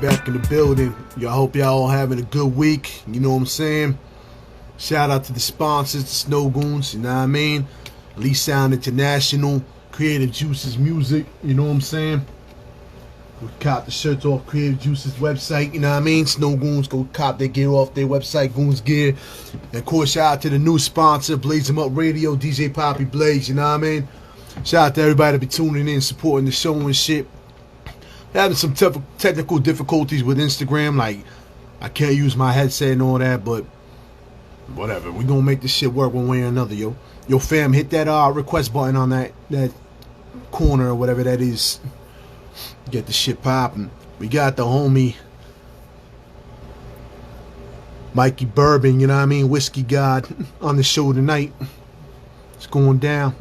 back in the building. Y'all hope y'all all having a good week. You know what I'm saying? Shout out to the sponsors, the Snow Goons, you know what I mean? Lee Sound International, Creative Juices Music, you know what I'm saying? Go cop the shirts off Creative Juices website, you know what I mean? Snow Goons, go cop their gear off their website, Goons Gear. And of course, shout out to the new sponsor, Blaze 'em Up Radio, DJ Poppy Blaze, you know what I mean? Shout out to everybody that be tuning in, supporting the show and shit. Having some technical difficulties with Instagram, like I can't use my headset and all that, but whatever. We gonna make this shit work one way or another, yo. Yo, fam, hit that request button on that corner or whatever that is. Get the shit popping. We got the homie Mikey Bourbon, you know what I mean, Whiskey God, on the show tonight. It's going down.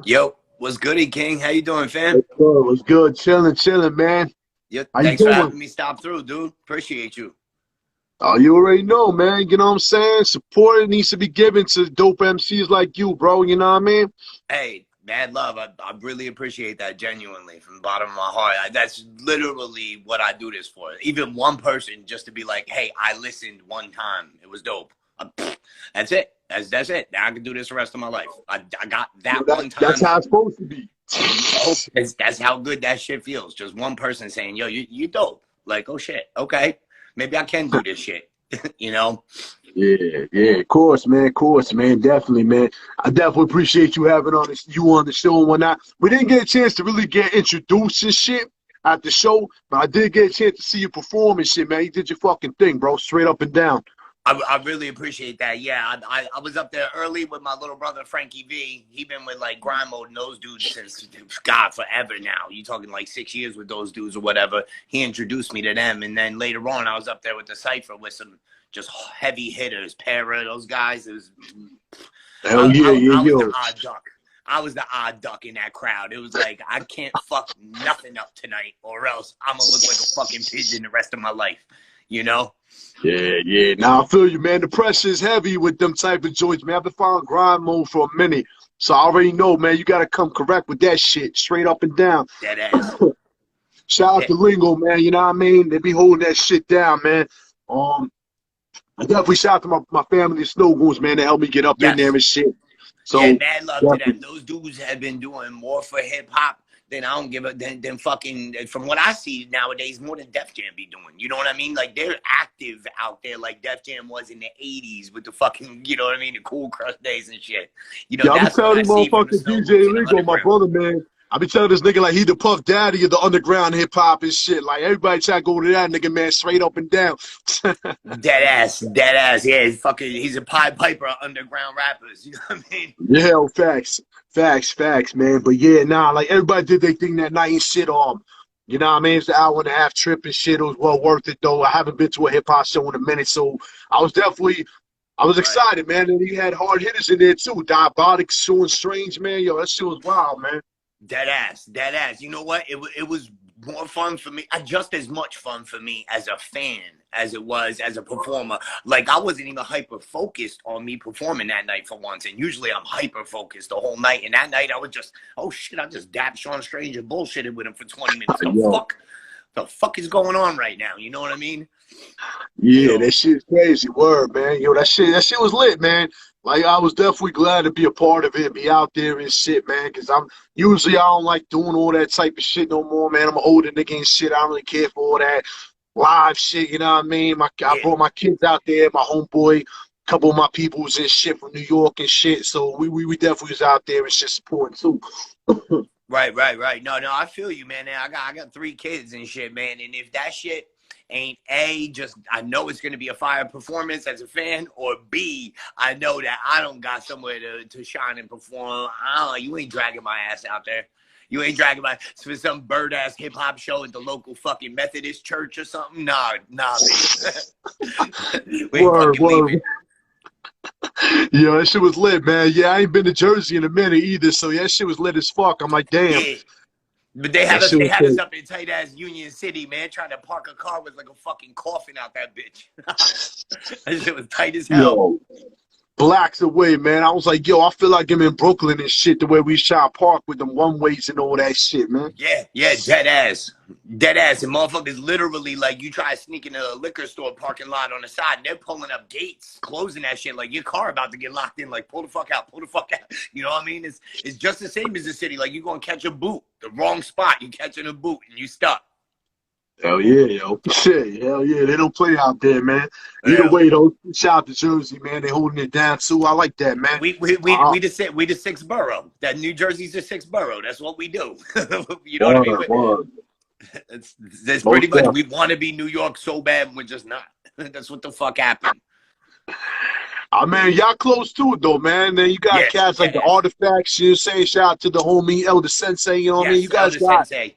Yo, what's goody, King? How you doing, fam? What's good? Chilling, man. Yo, How you thanks for doing? having me stop through, dude. Appreciate you. Oh, you already know, man. You know what I'm saying? Support needs to be given to dope MCs like you, bro. You know what I mean? Hey, mad love. I really appreciate that, genuinely, from the bottom of my heart. That's literally what I do this for. Even one person just to be like, hey, I listened one time. It was dope. That's it. That's it. Now I can do this the rest of my life. I got that one time. That's how it's supposed to be. That's how good that shit feels. Just one person saying, yo, you dope. Like, oh, shit. Okay. Maybe I can do this shit. You know? Yeah, of course, man. Definitely, man. I definitely appreciate you having you on the show and whatnot. We didn't get a chance to really get introduced and shit at the show, but I did get a chance to see you perform and shit, man. You did your fucking thing, bro. Straight up and down. I really appreciate that. Yeah, I was up there early with my little brother, Frankie V. He been with, like, Grind Mode and those dudes since, God, forever now. You talking, like, 6 years with those dudes or whatever. He introduced me to them. And then later on, I was up there with the Cypher with some just heavy hitters, Para, those guys. It was, Hell I was yo. the odd duck. I was the odd duck in that crowd. It was like, I can't fuck nothing up tonight or else I'm going to look like a fucking pigeon the rest of my life. You know? Yeah. Now I feel you, man. The pressure is heavy with them type of joints, man. I've been following Grind Mode for a minute, so I already know, man. You gotta come correct with that shit, straight up and down. Dead ass. Shout out to Lingo, man. You know what I mean? They be holding that shit down, man. I definitely shout out to my family, the Snow Goons, man. They helped me get up in there and shit. So yeah, mad love to them. Those dudes have been doing more for hip hop than I don't give a than fucking, from what I see nowadays, more than Def Jam be doing. You know what I mean? Like, they're active out there like Def Jam was in the 80s with the fucking, you know what I mean, the Cool Crush days and shit. You know, that's what I see. Motherfucking DJ Lingo, my brother, man. I be telling this nigga like he the Puff Daddy of the underground hip hop and shit. Like, everybody try to go to that nigga, man, straight up and down. Dead ass. Yeah, he's a Pied Piper of underground rappers. You know what I mean? Yeah, facts, man. But yeah, like everybody did their thing that night and shit. You know what I mean? It's an hour and a half trip and shit. It was well worth it though. I haven't been to a hip hop show in a minute, so I was excited, man. And he had hard hitters in there too. Diabotic, Suing Strange, man. Yo, that shit was wild, man. Dead ass. You know what? It was more fun for me, just as much fun for me as a fan as it was as a performer. Like, I wasn't even hyper focused on me performing that night for once, and usually I'm hyper focused the whole night. And that night I was just, oh shit, I just dapped Sean Strange and bullshitted with him for 20 minutes. The fuck is going on right now? You know what I mean? Yeah, that shit's crazy. Word, man. Yo, that shit was lit, man. Like, I was definitely glad to be a part of it, be out there and shit, man, because I don't like doing all that type of shit no more, man. I'm an older nigga and shit. I don't really care for all that live shit, you know what I mean? I brought my kids out there, my homeboy, a couple of my peoples and shit from New York and shit, so we definitely was out there and shit supporting too. Right. No, I feel you, man. I got 3 kids and shit, man, and if that shit ain't just I know it's gonna be a fire performance as a fan, or B, I know that I don't got somewhere to shine and perform. You ain't dragging my ass out there. You ain't dragging my for some bird ass hip hop show at the local fucking Methodist church or something. Nah, man. Word. Yo, that shit was lit, man. Yeah, I ain't been to Jersey in a minute either, so yeah, that shit was lit as fuck. I'm like, damn. But That shit they was had us crazy. up in tight ass Union City, man, trying to park a car with like a fucking coffin out that bitch. That shit was tight as hell. Yo, blacks away, man. I was like, yo, I feel like I'm in Brooklyn and shit, the way we shot park with them one ways and all that shit, man. Yeah, yeah, dead ass. Dead ass. And motherfuckers literally like you try sneaking in a liquor store parking lot on the side and they're pulling up gates, closing that shit like your car about to get locked in, like pull the fuck out, pull the fuck out. You know what I mean? It's just the same as the city. Like you gonna catch a boot, the wrong spot, you catching a boot and you stuck. Hell yeah, yo. Shit, hell yeah. They don't play out there, man. Either Yeah. way, though, shout out to Jersey, man. They holding it down too. I like that, man. We the sixth borough. That New Jersey's the sixth borough. That's what we do. You know what I mean? Word, word. It's pretty Most much definitely. we want to be New York so bad, and we're just not. That's what the fuck happened. I mean, y'all close to it though, man. Then you got Yes, cats like the yeah, Artifacts. You know, saying shout out to the homie Elder Sensei. You know what I mean? You yes, guys Elder got Sensei.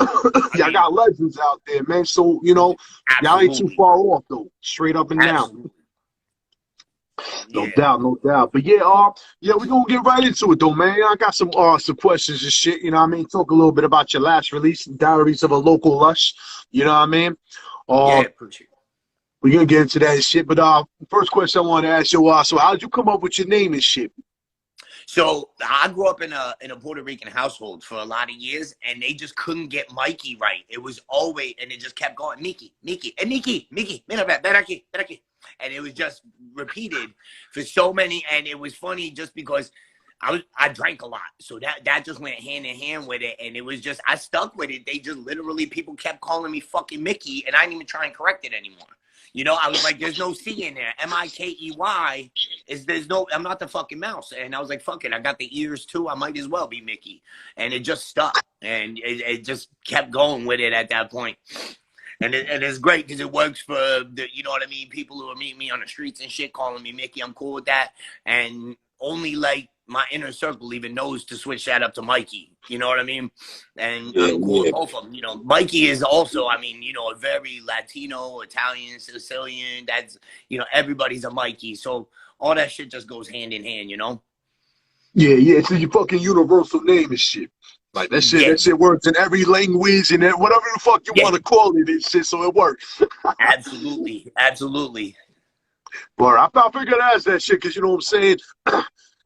I y'all mean, got legends out there, man. So you know, y'all ain't too absolutely, far off though. Straight up and down. absolutely, No yeah, doubt, no doubt. But yeah, yeah, we're gonna get right into it though, man. I got some questions and shit, you know what I mean? Talk a little bit about your last release, Diaries of a Local Lush, you know what I mean? yeah. Uh Appreciate it. we're gonna get into that and shit. But first question I want to ask you, so how did you come up with your name and shit? So I grew up in a Puerto Rican household for a lot of years, and they just couldn't get Mikey right. It was always, and it just kept going, Miki, Miki, and Miki, Miki, mira, ven aquí, ven aquí. And it was just repeated for so many, and it was funny just because I drank a lot, so that just went hand in hand with it, and it was just I stuck with it. They just literally people kept calling me fucking Mickey, and I didn't even try and correct it anymore. You know, I was like, "There's no C in there. Mikey is there's no. I'm not the fucking mouse." And I was like, "Fuck it. I got the ears too. I might as well be Mickey." And it just stuck, and it just kept going with it at that point. And it's great because it works for the, you know what I mean, people who are meeting me on the streets and shit, calling me Mickey. I'm cool with that. And only like my inner circle even knows to switch that up to Mikey. You know what I mean? And Yeah, I'm cool with yeah. both of them. You know, Mikey is also, I mean, you know, a very Latino, Italian, Sicilian. That's, you know, everybody's a Mikey. So all that shit just goes hand in hand, you know? Yeah, yeah. It's your fucking universal name and shit. Like Yeah, that shit works in every language and whatever the fuck you yeah, want to call it and shit, so it works. absolutely, absolutely. But I figured I'd ask that shit because you know what I'm saying?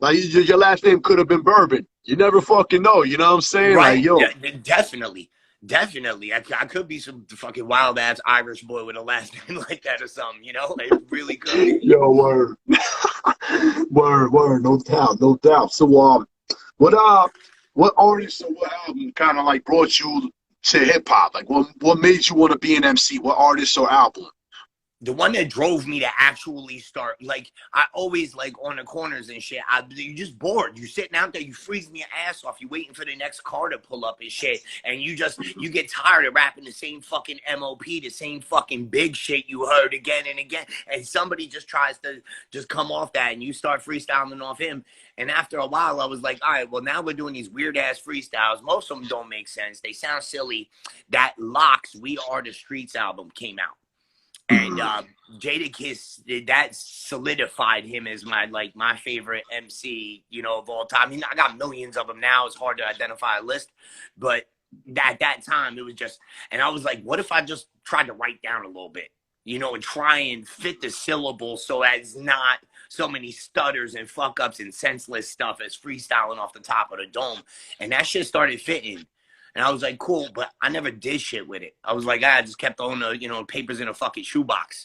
Like your last name could have been Bourbon. You never fucking know. You know what I'm saying? Like Right. yo, Definitely. Definitely. I could be some fucking wild ass Irish boy with a last name like that or something, you know? It really could be. yo, word, word, no doubt, no doubt. So what uh, what artist or what album kind of like brought you to hip hop? Like what made you want to be an MC? What artist or album? The one that drove me to actually start, like, I always, like, on the corners and shit, you're just bored. You're sitting out there, you freezing your ass off. You're waiting for the next car to pull up and shit. And you get tired of rapping the same fucking MOP, the same fucking big shit you heard again and again. And somebody just tries to just come off that and you start freestyling off him. And after a while, I was like, all right, well, now we're doing these weird ass freestyles. Most of them don't make sense. They sound silly. That Locks We Are the Streets album came out. And Jadakiss, that solidified him as my favorite MC, you know, of all time. I mean, I got millions of them now. It's hard to identify a list, but at that time, it was just, and I was like, what if I just tried to write down a little bit, you know, and try and fit the syllable so as not so many stutters and fuck ups and senseless stuff as freestyling off the top of the dome, and that shit started fitting. And I was like, cool, but I never did shit with it. I was like, I just kept on the, you know, papers in a fucking shoebox,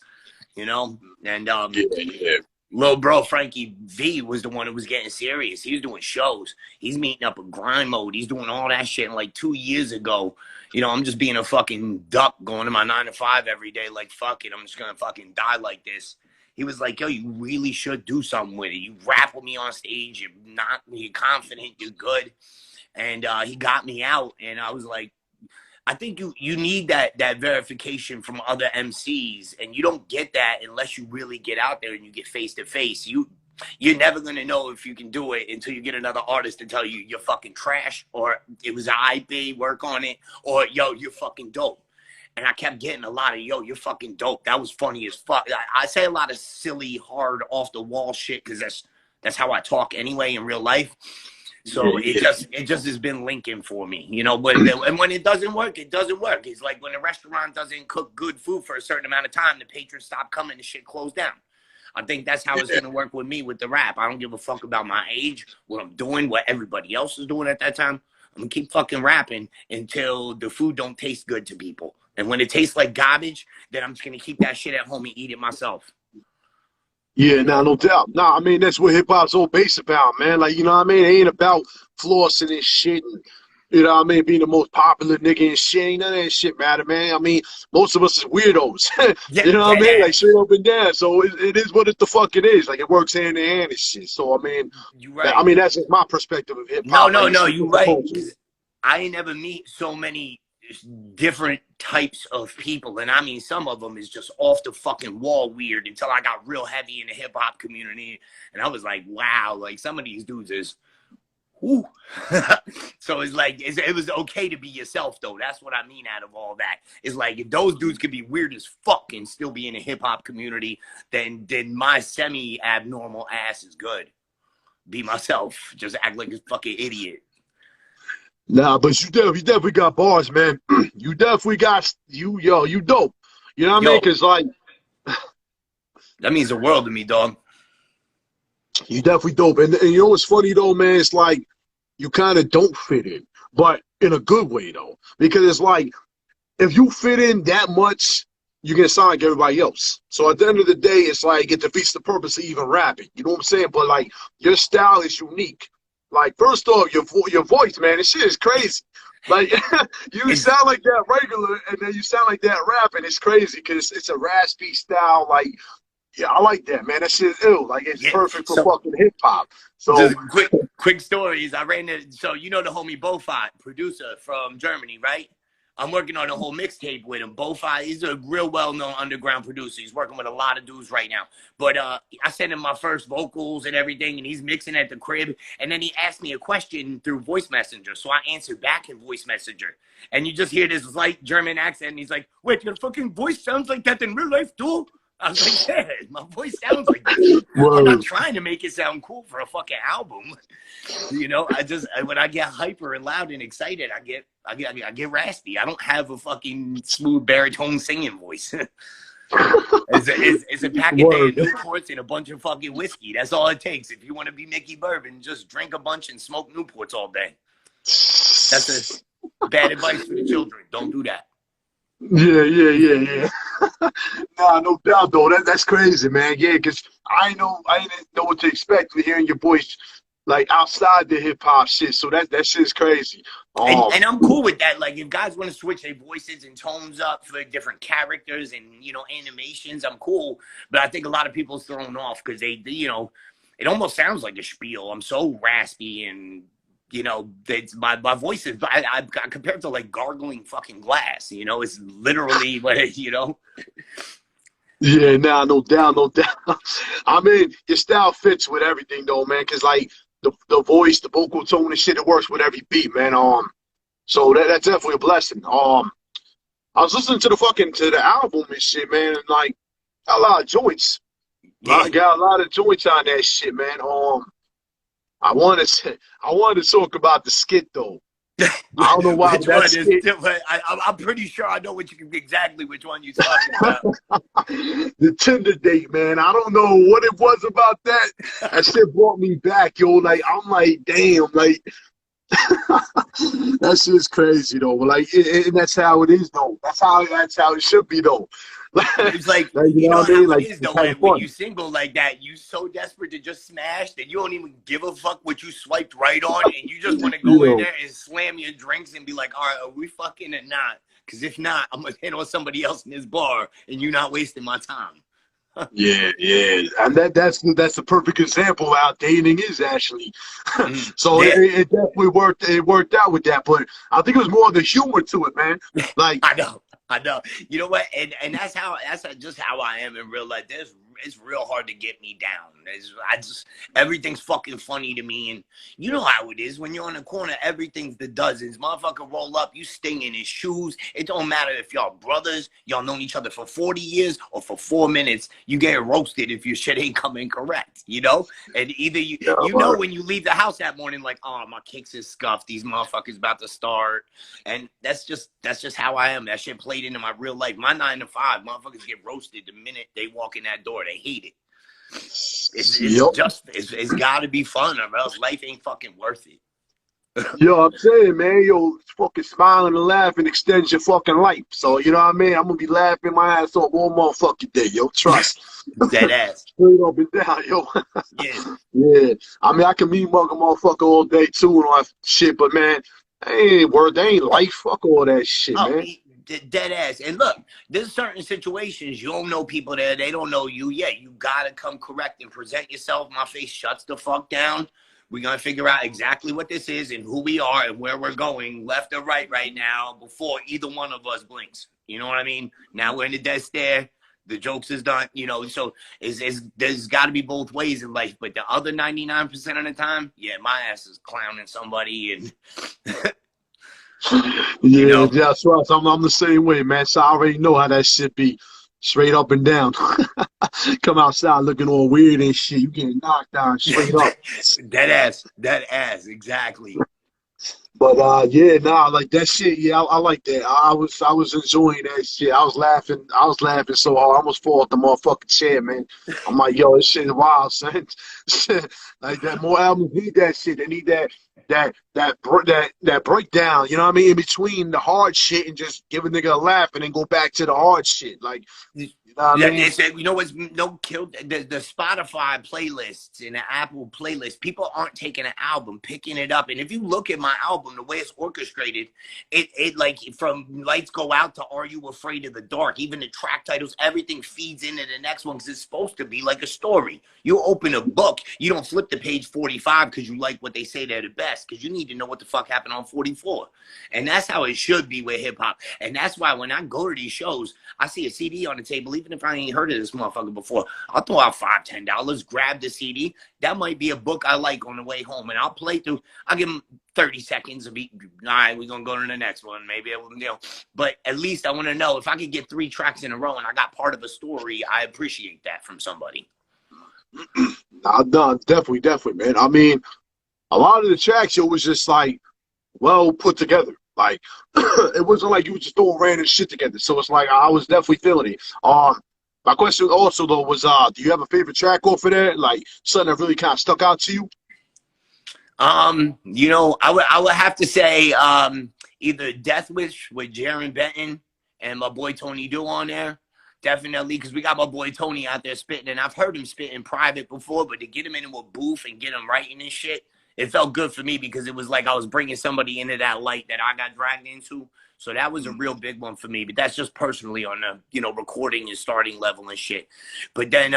you know? And Yeah, yeah. little bro Frankie V was the one who was getting serious. He was doing shows. He's meeting up with grind mode. He's doing all that shit. And like 2 years ago, you know, I'm just being a fucking duck going to my 9 to 5 every day. Like, fuck it, I'm just gonna fucking die like this. He was like, yo, you really should do something with it. You rap with me on stage. You're confident. You're good. And he got me out, and I was like, I think you need that verification from other MCs, and you don't get that unless you really get out there and you get face to face. You're never gonna know if you can do it until you get another artist to tell you you're fucking trash, or it was an IP, work on it, or yo, you're fucking dope. And I kept getting a lot of, yo, you're fucking dope. That was funny as fuck. I say a lot of silly, hard, off the wall shit because that's how I talk anyway in real life. So yeah. it just has been linking for me, you know. But and when it doesn't work, it doesn't work. It's like when a restaurant doesn't cook good food for a certain amount of time, the patrons stop coming, the shit closed down. I think that's how it's gonna work with me with the rap. I don't give a fuck about my age, what I'm doing, what everybody else is doing at that time. I'm gonna keep fucking rapping until the food don't taste good to people. And when it tastes like garbage, then I'm just gonna keep that shit at home and eat it myself. Yeah, nah, no doubt. Nah, I mean, that's what hip hop's all based about, man. Like, you know what I mean? It ain't about flossing and shit and, you know what I mean, being the most popular nigga and shit. Ain't none of that shit matter, man. I mean, most of us is weirdos. Yeah, You know what I dead mean? Like, ass. straight up and down. So it is what the fuck it is. Like, it works hand in hand and shit. So, You right. that's just my perspective of hip No, hop. Like, no, it's no, a you different right. culture. I ain't never meet so many different types of people, and I mean some of them is just off the fucking wall weird until I got real heavy in the hip hop community, and I was like, wow, like some of these dudes is, whoo. So it's like it was okay to be yourself though. That's what I mean out of all that. It's like if those dudes could be weird as fuck and still be in the hip hop community, then my semi abnormal ass is good. Be myself, just act like a fucking idiot. Nah, but you definitely got bars, man. You definitely got you dope. You know what I mean? Yo, Cause like that means the world to me, dog. you definitely dope. And you know what's funny though, man? It's like you kind of don't fit in, but in a good way though, because it's like if you fit in that much, you're gonna sound like everybody else. So at the end of the day, it's like it defeats the purpose of even rapping. You know what I'm saying? But like your style is unique. Like first off, your voice, man, this shit is crazy. Like you sound like that regular, and then you sound like that rapping. It's crazy because it's a raspy style. Like yeah, I like that, man. That shit is ill. Like it's Yeah. perfect for So fucking hip hop. So just quick stories. I ran it. So you know the homie Bofat, producer from Germany, right? I'm working on a whole mixtape with him. Bofat, he's a real well-known underground producer. He's working with a lot of dudes right now. But I sent him my first vocals and everything, and he's mixing at the crib. And then he asked me a question through voice messenger. So I answered back in voice messenger. And you just hear this light German accent, and he's like, wait, your fucking voice sounds like that in real life, too? I was like, yeah, my voice sounds like this. I'm not word. trying to make it sound cool for a fucking album. You know, when I get hyper and loud and excited, I get raspy. I don't have a fucking smooth baritone singing voice. It's a pack a day of Word. Newports and a bunch of fucking whiskey. That's all it takes. If you want to be Mickey Bourbon, just drink a bunch and smoke Newports all day. That's a bad advice for the children. Don't do that. Yeah. Nah, no doubt though. That's crazy, man. Yeah, cause I didn't know what to expect with hearing your voice like outside the hip hop shit. So that shit's crazy. And I'm cool with that. Like, if guys want to switch their voices and tones up for different characters and, you know, animations, I'm cool. But I think a lot of people's thrown off because they, you know, it almost sounds like a spiel. I'm so raspy and, you know, my voice is, I compared to like gargling fucking glass, you know, it's literally what, you know. Yeah, nah, no doubt. I mean, your style fits with everything though, man. Cause like the voice, the vocal tone and shit, it works with every beat, man. So that's definitely a blessing. I was listening to the album and shit, man, and like got a lot of joints. Yeah. Got a lot of joints on that shit, man. I wanted to talk about the skit though. I don't know why Which that one skit. is? I'm pretty sure I know exactly which one you're talking about. The Tinder date, man. I don't know what it was about that. That shit brought me back, yo. Like I'm like, damn, like that shit's crazy though. Like, and that's how it is though. That's how it should be though. It's like, Like, you you know know what I mean? how it Like, is it's though, kind of when fun. you single like that, you so desperate to just smash that you don't even give a fuck what you swiped right on, and you just want to go in Yo. there and slam your drinks and be like, all right, are we fucking or not? Because if not, I'm gonna hit on somebody else in this bar, and you're not wasting my time. Yeah, and that's the perfect example of how dating is actually. So Yeah, it definitely worked. It worked out with that, but I think it was more the humor to it, man. Like, I know. You know what? And that's just how I am in real life. it's real hard to get me down. Everything's fucking funny to me, and you know how it is when you're on the corner. Everything's the dozens. Motherfucker roll up, you sting in his shoes. It don't matter if y'all brothers, y'all known each other for 40 years or for 4 minutes. You get roasted if your shit ain't coming correct, you know. And either you know when you leave the house that morning, like, oh, my kicks is scuffed. These motherfuckers about to start, and that's just how I am. That shit played into my real life. My 9 to 5, motherfuckers get roasted the minute they walk in that door. They hate it. It's got to be fun, or else life ain't fucking worth it. Yo, I'm saying, man, yo, fucking smiling and laughing extends your fucking life. So, you know what I mean? I'm gonna be laughing my ass off all motherfucking day, yo. Trust. Dead ass. Straight up and down, yo. Yeah. Yeah. I mean, I can mean mug a motherfucker all day too and all that shit, but man, they ain't life. Fuck all that shit, man. Dead ass. And look, there's certain situations you don't know people there. They don't know you yet. You gotta come correct and present yourself. My face shuts the fuck down. We're going to figure out exactly what this is and who we are and where we're going, left or right now, before either one of us blinks. You know what I mean? Now we're in the dead stare. The jokes is done, you know, so there's got to be both ways in life. But the other 99% of the time, yeah, my ass is clowning somebody. And you know? That's right. I'm the same way, man. So I already know how that shit be. Straight up and down. Come outside looking all weird and shit. You getting knocked down straight up. Dead ass, exactly. But yeah, nah, like that shit. Yeah, I like that. I was enjoying that shit. I was laughing so hard. I almost fall off the motherfucking chair, man. I'm like, yo, this shit is wild, son. Like that. More albums need that shit. They need that breakdown. You know what I mean? In between the hard shit and just give a nigga a laugh and then go back to the hard shit. Like. You know what I mean? They said, you know what's killed the Spotify playlists and the Apple playlist. People aren't taking an album, picking it up. And if you look at my album, the way it's orchestrated, it like from Lights Go Out to Are You Afraid of the Dark, even the track titles, everything feeds into the next one because it's supposed to be like a story. You open a book, you don't flip to page 45 because you like what they say they're the best, because you need to know what the fuck happened on 44. And that's how it should be with hip hop. And that's why when I go to these shows, I see a CD on the table, even if I ain't heard of this motherfucker before, I'll throw out $5, $10, grab the CD. That might be a book I like on the way home, and I'll play through. I'll give them 30 seconds of each. All right, we're going to go to the next one. Maybe, you know, but at least I want to know if I could get 3 tracks in a row and I got part of a story, I appreciate that from somebody. No, definitely, man. I mean, a lot of the tracks, it was just like well put together. Like, it wasn't like you were just throwing random shit together. So it's like, I was definitely feeling it. My question also, though, was, do you have a favorite track off of that? Like, something that really kind of stuck out to you? You know, I would have to say either Death Wish with Jaron Benton and my boy Tony Do on there. Definitely, because we got my boy Tony out there spitting, and I've heard him spit in private before, but to get him into a booth and get him writing and shit, it felt good for me because it was like I was bringing somebody into that light that I got dragged into. So that was a real big one for me. But that's just personally on the, you know, recording and starting level and shit. But then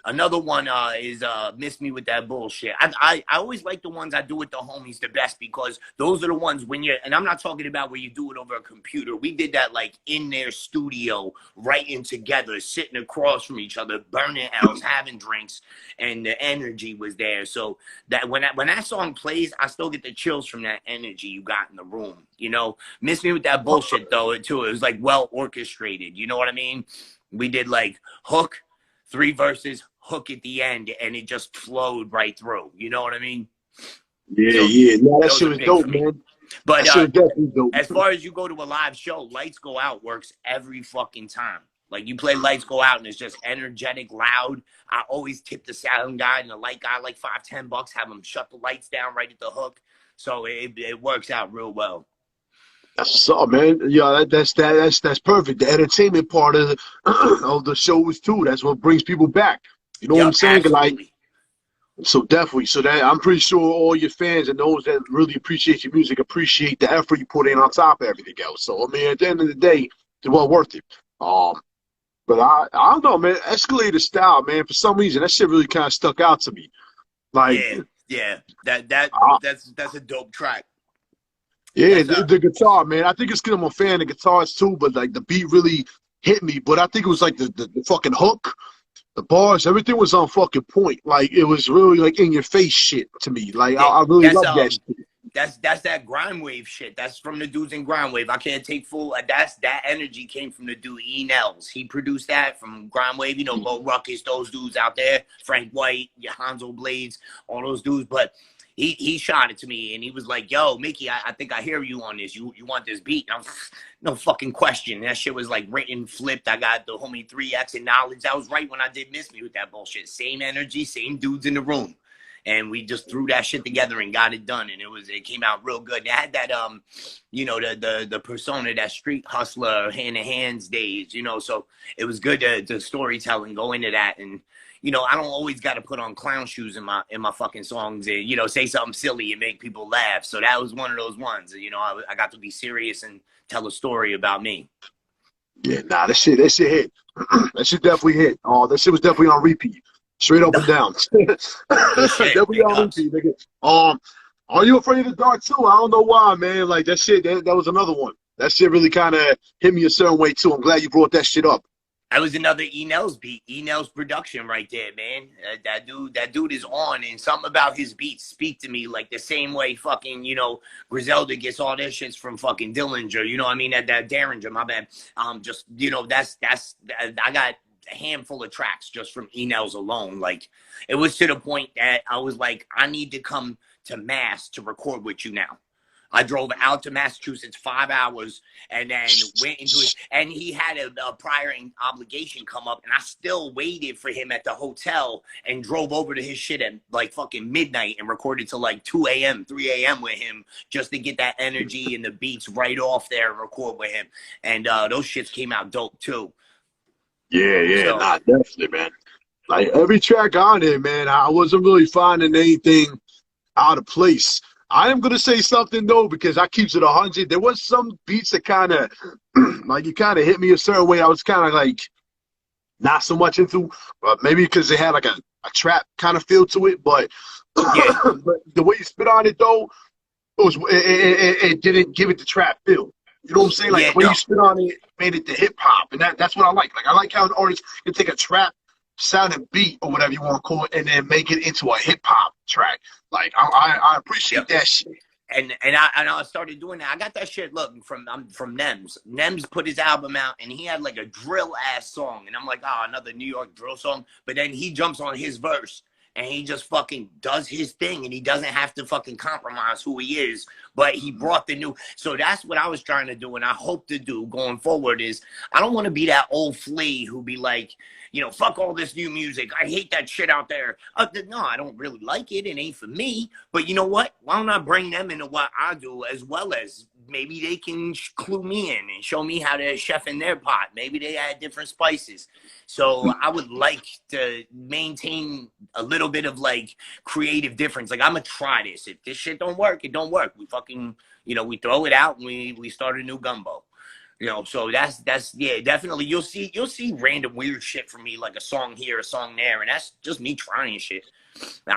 another one is Miss Me With That Bullshit. I always like the ones I do with the homies the best, because those are the ones when you're, and I'm not talking about where you do it over a computer. We did that like in their studio, writing together, sitting across from each other, burning L's, having drinks, and the energy was there. So that when that song plays, I still get the chills from that energy you got in the room. You know, Miss Me With That Bullshit, though, too. It was like well orchestrated. You know what I mean? We did like hook, 3 verses, hook at the end, and it just flowed right through. You know what I mean? Yeah, so, yeah. No, that shit was dope, man. But as far as you go to a live show, Lights Go Out works every fucking time. Like, you play Lights Go Out and it's just energetic, loud. I always tip the sound guy and the light guy like $5, $10, have them shut the lights down right at the hook. So it works out real well. That's up, man. Yeah, that's perfect. The entertainment part of the shows too. That's what brings people back. You know what I'm saying? Absolutely. Like, so definitely. So that I'm pretty sure all your fans and those that really appreciate your music appreciate the effort you put in on top of everything else. So I mean, at the end of the day, it's well worth it. But I don't know, man. Escalator Style, man. For some reason, that shit really kind of stuck out to me. Like, yeah. That's a dope track. Yeah, the guitar, man. I think it's because I'm a fan of guitars too, but like the beat really hit me. But I think it was like the fucking hook. The bars, everything was on fucking point. Like it was really like in your face shit to me. Like Yeah, I really that's love that shit. that's that grind wave shit. That's from the dudes in grind wave. I can't take full. That's that energy came from the dude E Nels. He produced that from grind wave. You know, Low Ruckus, those dudes out there, Frank White, Hanzo Blades, all those dudes. But he shot it to me and he was like, "Yo, Mickey, I think I hear you on this. You want this beat?" And I'm no fucking question. That shit was like written, flipped. I got the homie 3X and Knowledge. That was right when I did Miss Me with that bullshit. Same energy, same dudes in the room. And we just threw that shit together and got it done, and it came out real good. And it had that you know, the persona, that street hustler, hand in hands days, you know. So it was good to storytelling, go into that, and you know, I don't always got to put on clown shoes in my fucking songs and you know say something silly and make people laugh. So that was one of those ones. You know, I got to be serious and tell a story about me. Yeah, nah, that shit hit. That shit definitely hit. Oh, that shit was definitely on repeat. Straight up and down. Definitely Big on ups. repeat, nigga. Are You Afraid of the Dark too? I don't know why, man. Like that shit, that was another one. That shit really kind of hit me a certain way too. I'm glad you brought that shit up. That was another Enel's beat. Enel's production right there, man. That dude is on, and something about his beats speak to me like the same way fucking, you know, Griselda gets all their shits from fucking Dillinger. You know what I mean? That Derringer, my bad. Just you know, that's I got a handful of tracks just from Enel's alone. Like it was to the point that I was like, I need to come to Mass to record with you now. I drove out to Massachusetts 5 hours and then went into it. And he had a prior obligation come up, and I still waited for him at the hotel and drove over to his shit at like fucking midnight and recorded till like 2 a.m., 3 a.m. with him just to get that energy and the beats right off there and record with him. And those shits came out dope too. Yeah, So nah, definitely, man. Like every track on it, man, I wasn't really finding anything out of place. I am gonna say something though because I keeps it 100. There was some beats that kind of, like, you kind of hit me a certain way. I was kind of like not so much into, maybe because they had like a trap kind of feel to it. But, yeah, but the way you spit on it though, it didn't give it the trap feel. You know what I'm saying? Like yeah, the way no. you spit on it made it the hip hop, and that's what I like. Like I like how an artist can take a trap sounding beat or whatever you want to call it, and then make it into a hip hop track. Like I appreciate Yep. that shit. And I started doing that. I got that shit. Look, I'm from Nems. Nems put his album out, and he had like a drill ass song, and I'm like, oh, another New York drill song. But then he jumps on his verse, and he just fucking does his thing, and he doesn't have to fucking compromise who he is. But he brought the new. So that's what I was trying to do, and I hope to do going forward is I don't want to be that old flea who be like, you know, fuck all this new music. I hate that shit out there. No, I don't really like it. It ain't for me. But you know what? Why don't I bring them into what I do, as well as maybe they can clue me in and show me how to chef in their pot. Maybe they add different spices. So I would like to maintain a little bit of like creative difference. Like I'm gonna try this. If this shit don't work, it don't work. We fucking, you know, we throw it out and we start a new gumbo. You know, so that's yeah, definitely you'll see random weird shit from me, like a song here, a song there, and that's just me trying shit. Yeah,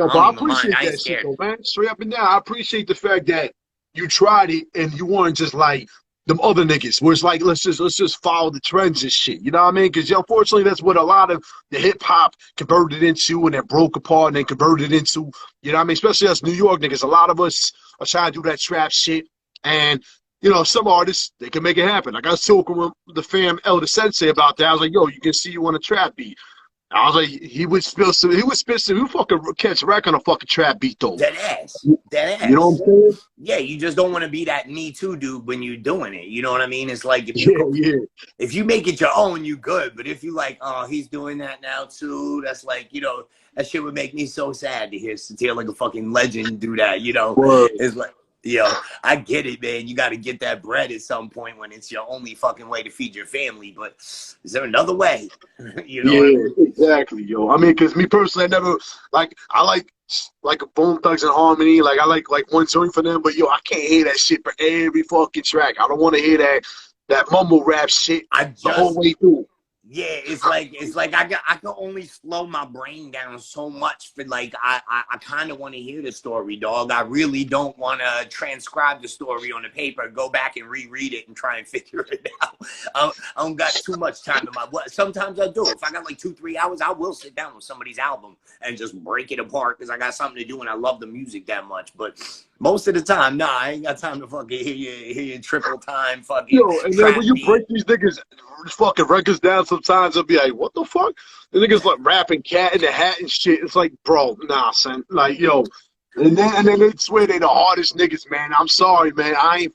I but don't I even mind. appreciate I ain't that shit scared. though, man. Straight up and down. I appreciate the fact that you tried it and you weren't just like them other niggas, where it's like let's just follow the trends and shit. You know what I mean? Because unfortunately, that's what a lot of the hip hop converted into, and then broke apart and then converted into. You know what I mean? Especially us New York niggas. A lot of us are trying to do that trap shit, and you know, some artists they can make it happen. Like I was talking with the fam Elder Sensei about that. I was like, yo, you can see you on a trap beat. I was like, he would spit some, he fucking catch wreck on a fucking trap beat though. Dead ass. Dead You know ass. what I'm saying? Yeah, you just don't want to be that Me Too dude when you're doing it. You know what I mean? It's like Yeah, yeah. if you make it your own, you good. But if you like, oh, he's doing that now too, that's like, you know, that shit would make me so sad to hear like a fucking legend do that. You know, Word. it's like, yo, I get it, man. You got to get that bread at some point when it's your only fucking way to feed your family. But is there another way? You know what I Yeah, mean? exactly, yo. I mean, because me personally, I never I like a Bone Thugs and Harmony. Like I like one song for them, but yo, I can't hear that shit for every fucking track. I don't want to hear that mumble rap shit I the whole just way through. Yeah, it's like I can only slow my brain down so much for like I kind of want to hear the story, dog. I really don't want to transcribe the story on the paper, go back and reread it and try and figure it out. I don't got too much time in my. Sometimes I do. If I got like 2-3 hours, I will sit down with somebody's album and just break it apart because I got something to do and I love the music that much. But most of the time, nah, I ain't got time to fucking hear you triple time fucking Yo, and then trap when you beat. break these niggas fucking records down, sometimes I'll be like, what the fuck? The niggas like rapping Cat in the Hat and shit. It's like, bro, nah, son. Like, yo. And then they swear they the hardest niggas, man. I'm sorry, man. I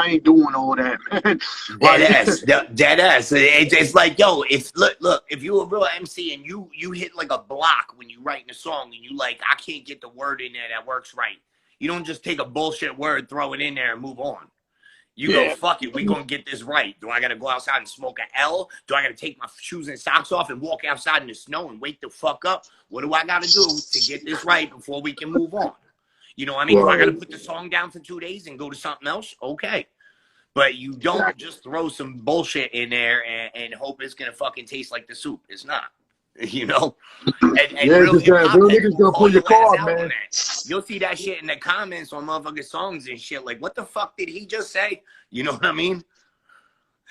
ain't doing all that, man. Dead Like, ass, dead ass. It's like, yo, if look, if you a real MC and you hit like a block when you writing a song and you like, I can't get the word in there that works right. You don't just take a bullshit word, throw it in there, and move on. You go, yeah, fuck it, we gonna get this right. Do I gotta go outside and smoke a L? Do I gotta take my shoes and socks off and walk outside in the snow and wake the fuck up? What do I gotta do to get this right before we can move on? You know what I mean? Do I gotta put the song down for 2 days and go to something else? Okay. But you don't exactly. just throw some bullshit in there and hope it's gonna fucking taste like the soup. It's not. You know? And Yeah, real because hip hop real heads niggas will gonna call pull your your ass card, out on man. that. You'll see that shit in the comments on motherfucking songs and shit. Like, what the fuck did he just say? You know what I mean?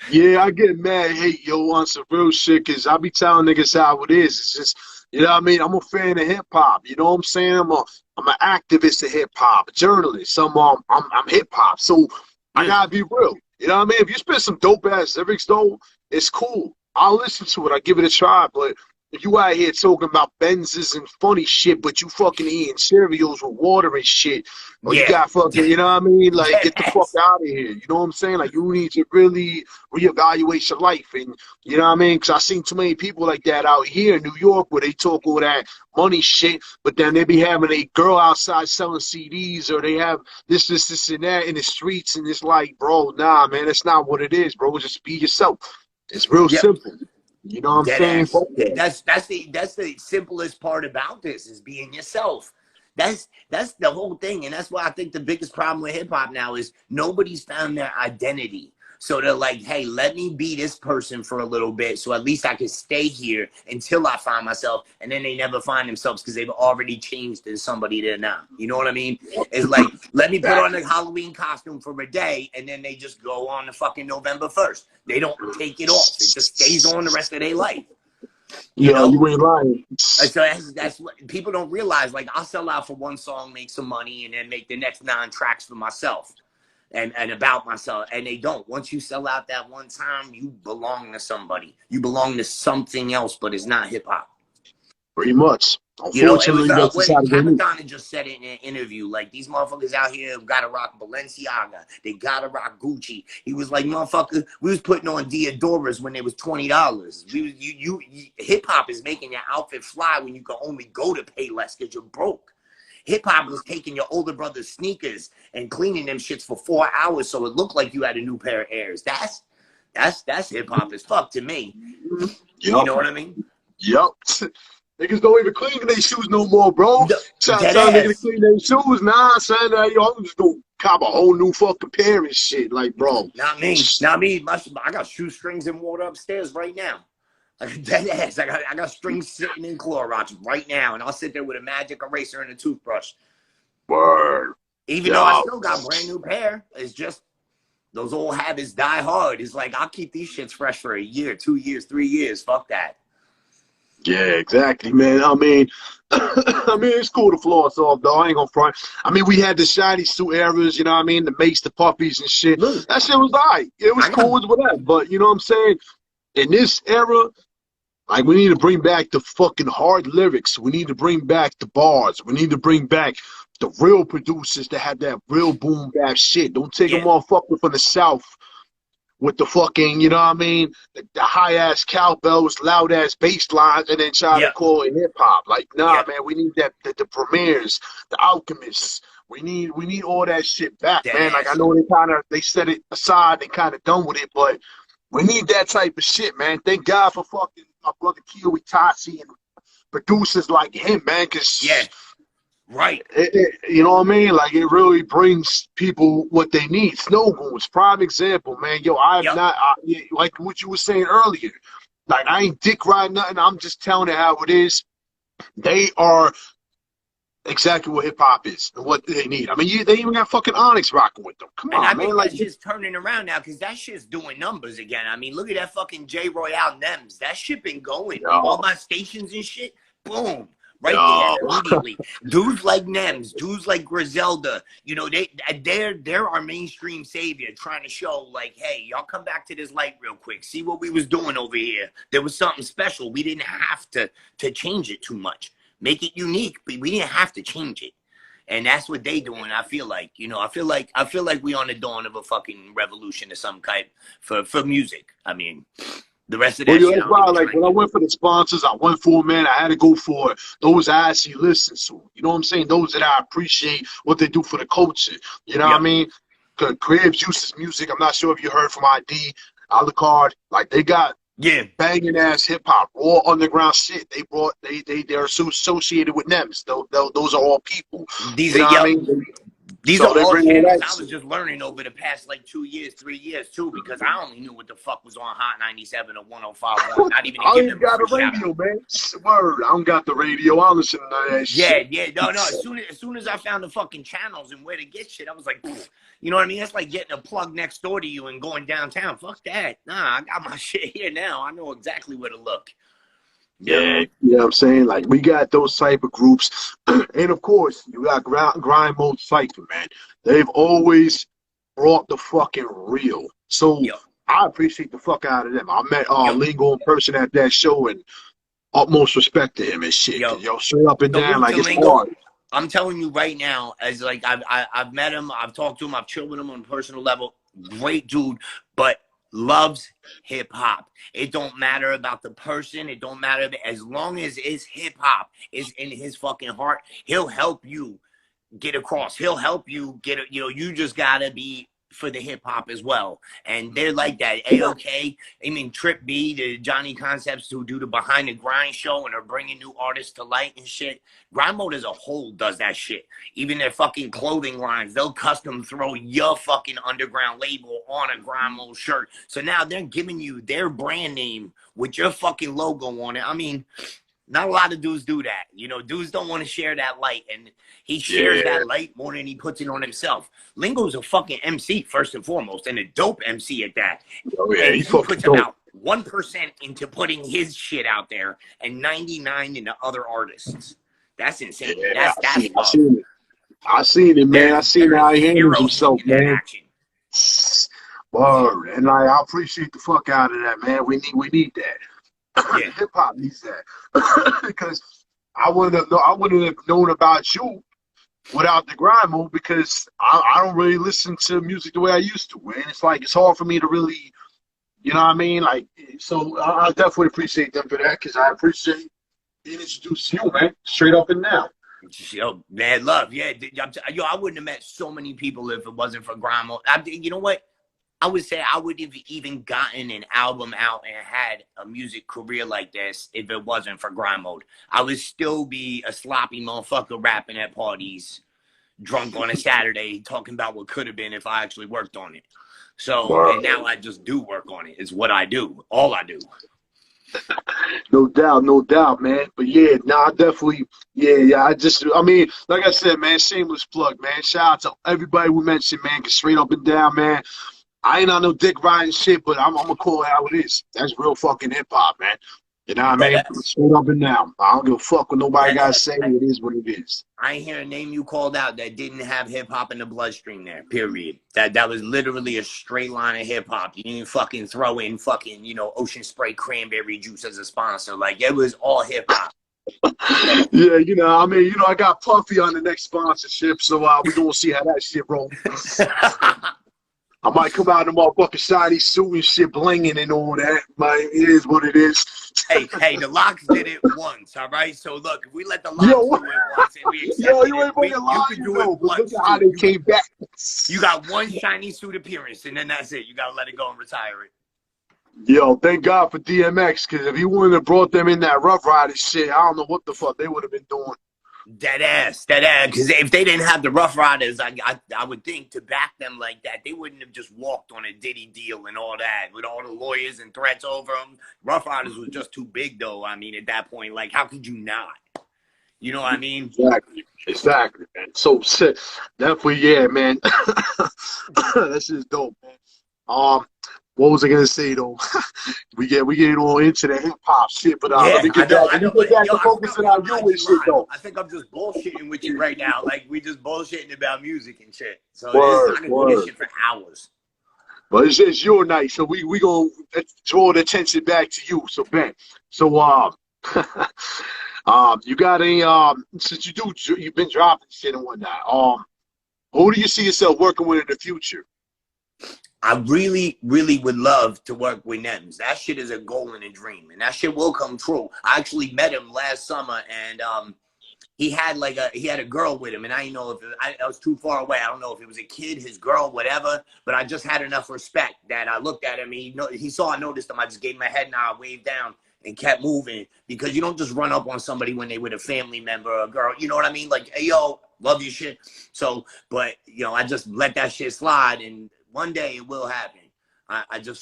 Yeah, I get mad, hate, yo, on some real shit, because I be telling niggas how it is. It's just, you know what I mean? I'm a fan of hip hop. You know what I'm saying? I'm an activist of hip hop, a journalist. I'm hip hop. So I Mm. gotta be real. You know what I mean? If you spit some dope ass lyrics though, it's cool. I'll listen to it. I give it a try. But if you out here talking about Benzes and funny shit, but you fucking eating cereals with water and shit, or you Yeah. got fucking, you know what I mean? Like, Dead get the fuck ass. out of here. You know what I'm saying? Like, you need to really reevaluate your life. And, you know what I mean? Because I've seen too many people like that out here in New York where they talk all that money shit, but then they be having a girl outside selling CDs, or they have this, and that in the streets. And it's like, bro, nah, man, that's not what it is, bro. Just be yourself. It's real Yep. simple. You know what I'm Dead saying? ass. That's the simplest part about this is being yourself. That's the whole thing, and that's why I think the biggest problem with hip hop now is nobody's found their identity. So they're like, hey, let me be this person for a little bit, so at least I can stay here until I find myself. And then they never find themselves because they've already changed into somebody they're not. You know what I mean? It's like, let me put on a Halloween costume for a day, and then they just go on to fucking November 1st. They don't take it off. It just stays on the rest of their life. You Yeah, know? you ain't lying. So that's what people don't realize. Like, I'll sell out for one song, make some money, and then make the next 9 tracks for myself and about myself. And they don't. Once you sell out that one time, you belong to somebody. You belong to something else, but it's not hip hop. Pretty much. You know, it was Unfortunately, that's just what how it goes. Capitan had just said it in an interview. Like, these motherfuckers out here gotta rock Balenciaga. They gotta rock Gucci. He was like, motherfucker, we was putting on Diodoras when it was $20. Hip hop is making your outfit fly when you can only go to Payless because you're broke. Hip hop was taking your older brother's sneakers and cleaning them shits for 4 hours so it looked like you had a new pair of Airs. That's hip hop as fuck to me. You Yup. know what I mean? Yup. Niggas don't even clean their shoes no more, bro. Try to Dead tell niggas to ass. clean their shoes. Nah, son, yo, I'm just gonna cop a whole new fucking pair and shit. Like, bro. Not me. Not me. I got shoestrings and water upstairs right now. Like, dead ass. I got strings sitting in Clorox right now, and I'll sit there with a magic eraser and a toothbrush. Word. Even though I Yo. still got brand new pair, it's just those old habits die hard. It's like, I'll keep these shits fresh for a year, 2 years, 3 years. Fuck that. Yeah, exactly, man. I mean, it's cool to floss off, though. I ain't gonna front. I mean, we had the shiny suit eras, you know what I mean? The Mace, the puppies and shit. Look, That shit was all right. It was I got cool as whatever. But, you know what I'm saying? In this era, like, we need to bring back the fucking hard lyrics. We need to bring back the bars. We need to bring back the real producers that had that real boom bap shit. Don't take a yeah, motherfucker from the South with the fucking, you know what I mean, the high ass cowbells, loud ass bass lines, and then try to yeah, call it hip hop. Like, nah, yeah. man, we need that the premieres, the alchemists. We need all that shit back, Dead man. Like, I ass. know they set it aside, they kind of done with it, but we need that type of shit, man. Thank God for fucking my brother Kyo Itachi and producers like him, man, Yeah, because right. you know what I mean? Like, it really brings people what they need. Snow Goons, prime example, man. Yo, I have Yep. not, like what you were saying earlier. Like, I ain't dick riding nothing. I'm just telling it how it is. They are exactly what hip hop is and what they need. I mean, they even got fucking Onyx rocking with them. Come And I on, man. think Like, that shit's turning around now because that shit's doing numbers again. I mean, look at that fucking J Royale Nems. That shit been going. All yo, my stations and shit, boom. Right there, yo. immediately. Dudes like Nems, dudes like Griselda, you know, they're our mainstream savior, trying to show like, hey, y'all come back to this light real quick. See what we was doing over here. There was something special. We didn't have to change it too much. Make it unique, but we didn't have to change it. And that's what they doing. I feel like, you know, I feel like we on the dawn of a fucking revolution of some kind for music. I mean, the rest of that Well, shit. that's why, like, when I went for the sponsors, I went for, man, I had to go for those I actually listen to. You know what I'm saying? Those that I appreciate what they do for the culture. You know what I mean? Because Creative Juice's music, I'm not sure if you heard from ID, Alucard, like, they got banging ass hip hop, raw underground shit. They're associated with NEMS. Those are all people. These You know are what I mean? These So are they all bring all channels that I was shit. just learning over the past like 2 years, 3 years too, because I only knew what the fuck was on Hot 97 or 105.1. Not even to I give ain't them a got a free shout out. radio, man. Word. I don't got the radio. I don't listen to none of that shit. Yeah, no. As soon as I found the fucking channels and where to get shit, I was like, you know what I mean? That's like getting a plug next door to you and going downtown. Fuck that. Nah, I got my shit here now. I know exactly where to look. Yeah, you know what I'm saying? Like, we got those type of groups. And, of course, you got Grind Mode Cypher, man. They've always brought the fucking real. So I appreciate the fuck out of them. I met Lingo in person at that show, and utmost respect to him and shit. Yo, straight up and down, like, it's hard. I'm telling you right now, as like I've met him, I've talked to him, I've chilled with him on a personal level. Great dude, but loves hip hop. It don't matter about the person. It don't matter as long as it's hip hop is in his fucking heart. He'll help you get across. He'll help you get it. You know, you just gotta be for the hip hop as well. And they're like that. A-OK. I mean, Trip B, the Johnny Concepts who do the Behind the Grind show and are bringing new artists to light and shit. Grind Mode as a whole does that shit. Even their fucking clothing lines, they'll custom throw your fucking underground label on a Grind Mode shirt. So now they're giving you their brand name with your fucking logo on it. I mean, not a lot of dudes do that. You know, dudes don't want to share that light. And he shares that light more than he puts it on himself. Lingo's a fucking MC, first and foremost, and a dope MC at that. Oh, yeah, and he puts dope. about 1% into putting his shit out there and 99 into other artists. That's insane. Yeah, that's I seen it. I seen it, man. I seen how he handles himself, man. Word. And I appreciate the fuck out of that, man. We need that. Hip hop needs that. Because I wouldn't have known about you without the Grind Mode, because I don't really listen to music the way I used to. And it's like, it's hard for me to really, you know what I mean? Like, so I definitely appreciate them for that, because I appreciate being introduced to you, man, straight up and down. Yo, man, love. Yeah. Yo, I wouldn't have met so many people if it wasn't for Grind Mode. You know what? I would say I wouldn't have even gotten an album out and had a music career like this if it wasn't for Grind Mode. I would still be a sloppy motherfucker rapping at parties, drunk on a Saturday, talking about what could have been if I actually worked on it. So, and now I just do work on it. It's what I do. All I do. No doubt, man. But yeah, I definitely, I mean, like I said, man, shameless plug, man. Shout out to everybody we mentioned, man, because straight up and down, man. I ain't on no dick riding shit, but I'm gonna call it how it is. That's real fucking hip hop, man. You know what I mean? Straight up and down. I don't give a fuck what nobody got to say. It is what it is. I ain't hear a name you called out that didn't have hip hop in the bloodstream there, period. That was literally a straight line of hip hop. You didn't fucking throw in fucking, you know, Ocean Spray cranberry juice as a sponsor. Like, it was all hip hop. Yeah, you know, I mean, you know, I got Puffy on the next sponsorship, so we gonna see how that shit rolls. I might come out in a motherfucking shiny suit and shit, blinging and all that. But it is what it is. Hey, the Locks did it once, all right? So, look, if we let the Locks do it once and we accept you ain't fucking lying, you can do it once. Look at how they came back. You got one shiny suit appearance, and then that's it. You got to let it go and retire it. Yo, thank God for DMX, because if he wouldn't have brought them in that Rough Rider shit, I don't know what the fuck they would have been doing. Dead ass, dead ass. Because if they didn't have the Rough Riders, I would think to back them like that, they wouldn't have just walked on a Diddy deal and all that with all the lawyers and threats over them. Rough Riders was just too big, though. I mean, at that point, like, how could you not? You know what I mean? Exactly, man. So definitely, yeah, man. This is dope, man. What was I gonna say though? we get all into the hip hop shit, but Yeah, let me get back. Let me get back to focusing on you and shit though. I think I'm just bullshitting with you right now. Like we just bullshitting about music and shit. So I can do this shit for hours. But it's your night, so we gonna draw the attention back to you. So Ben, so you got any since you've been dropping shit and whatnot. Who do you see yourself working with in the future? I really, really would love to work with Nems. That shit is a goal and a dream, and that shit will come true. I actually met him last summer, and he had a girl with him, and I didn't know if I was too far away. I don't know if it was a kid, his girl, whatever. But I just had enough respect that I looked at him. He saw I noticed him. I just gave him a head nod, waved down, and kept moving, because you don't just run up on somebody when they with a family member or a girl. You know what I mean? Like, hey, yo, love your shit. So, but I just let that shit slide, and one day it will happen. I feel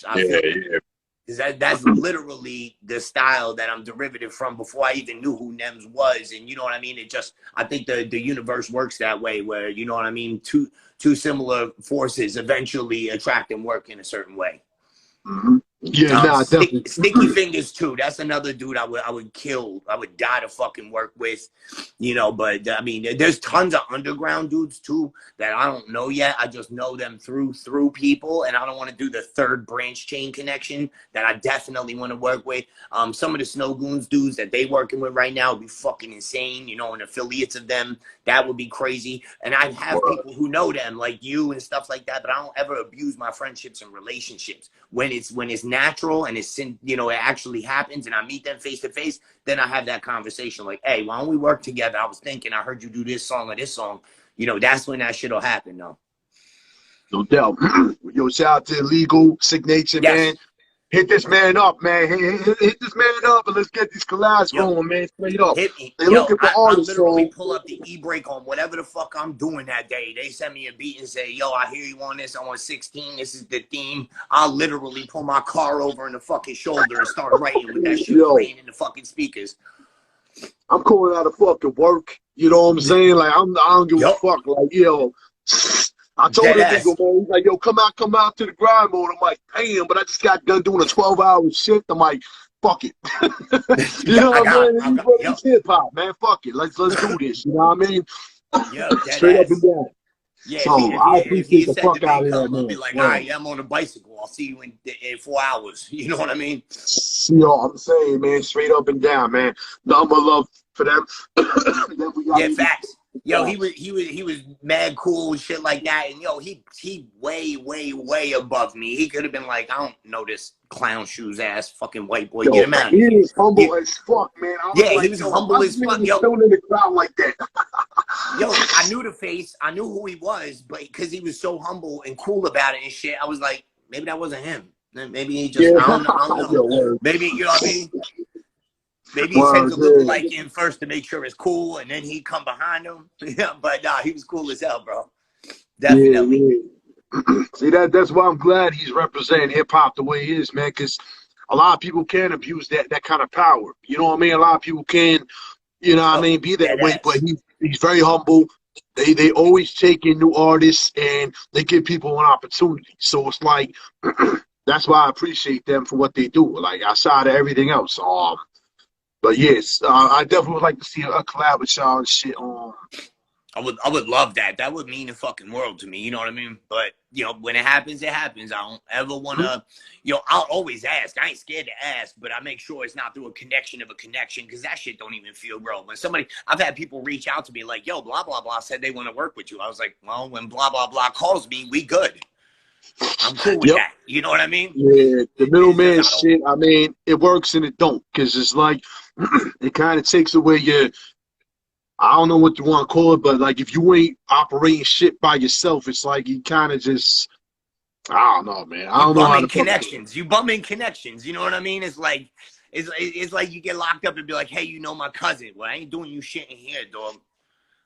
that's literally the style that I'm derivative from before I even knew who Nems was. And you know what I mean? I think the universe works that way, where, you know what I mean? Two similar forces eventually attract and work in a certain way. Mm-hmm. Yeah, definitely. Sticky Fingers too. That's another dude I would kill. I would die to fucking work with, But I mean, there's tons of underground dudes too that I don't know yet. I just know them through people, and I don't want to do the third branch chain connection that I definitely want to work with. Some of the Snow Goons dudes that they working with right now would be fucking insane. And affiliates of them, that would be crazy. And I'd have people who know them like you and stuff like that, but I don't ever abuse my friendships and relationships. When it's natural and it actually happens and I meet them face to face, then I have that conversation like, hey, why don't we work together? I was thinking, I heard you do this song or this song. That's when that shit'll happen, though. No doubt. Yo, shout out to Illegal, Signature, man. Hit this man up, man. Hit this man up, and let's get these collabs going, man. Straight up. Hit me. They looking for artists. I literally pull up the e-brake on whatever the fuck I'm doing that day. They send me a beat and say, yo, I hear you on this. I'm on 16. This is the theme. I'll literally pull my car over in the fucking shoulder and start writing with that shit playing in the fucking speakers. I'm calling out of fucking work. You know what I'm saying? Like, I don't give a fuck. Like, yo. I told the nigga, man, he's like, yo, come out to the grind mode. I'm like, damn, but I just got done doing a 12-hour shift. I'm like, fuck it. You know what I'm saying? It's hip hop, man. Fuck it. Let's do this. You know what I mean? Straight up and down. Yeah, so I appreciate the fuck out of that, man. I'll be like, all right, I'm on a bicycle. I'll see you in 4 hours. You know what I mean? You know what I'm saying, man? Straight up and down, man. Number love for them. Facts. Yo, he was mad cool, shit like that, and yo, he way above me. He could have been like, I don't know this clown shoes ass fucking white boy. Get him out. He is humble as fuck, man. He was humble as fuck. Yo, in the crowd like that. Yo, I knew the face, I knew who he was, but because he was so humble and cool about it and shit, I was like, maybe that wasn't him. Maybe he just, I don't know. Maybe, you know what I mean? Maybe he sent a little like in first to make sure it's cool, and then he come behind him. But nah, he was cool as hell, bro. Definitely. Yeah. See, that's why I'm glad he's representing hip hop the way he is, man. Because a lot of people can abuse that kind of power. You know what I mean? A lot of people can, be that way. But he's very humble. They always take in new artists and they give people an opportunity. So it's like that's why I appreciate them for what they do. Like outside of everything else. But yes, I definitely would like to see a collab with y'all and shit. I would love that. That would mean the fucking world to me. You know what I mean? But when it happens, it happens. I don't ever want to. I'll always ask. I ain't scared to ask, but I make sure it's not through a connection, because that shit don't even feel real. When I've had people reach out to me like, yo, blah blah blah said they want to work with you. I was like, well, when blah blah blah calls me, we good. I'm cool with that. You know what I mean? Yeah, the middleman shit. I mean, it works and it don't, because it's like it kind of takes away your. I don't know what you want to call it, but like if you ain't operating shit by yourself, it's like you kind of just. I don't know, man. I don't know how to connections. You bum in connections. You know what I mean? It's like you get locked up and be like, hey, my cousin. Well, I ain't doing you shit in here, dog.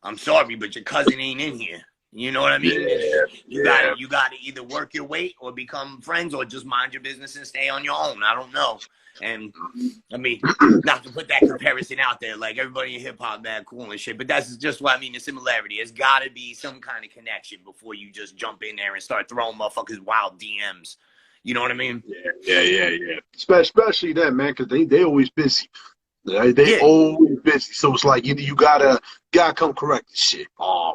I'm sorry, but your cousin ain't in here. You know what I mean? You gotta either work your weight or become friends or just mind your business and stay on your own. I don't know. And I mean, not to put that comparison out there, like everybody in hip hop, mad cool and shit, but that's just what I mean. The similarity. There's gotta be some kind of connection before you just jump in there and start throwing motherfuckers wild DMs. You know what I mean? Yeah. Especially them, man, because they always busy. They always busy. So it's like you gotta come correct this shit.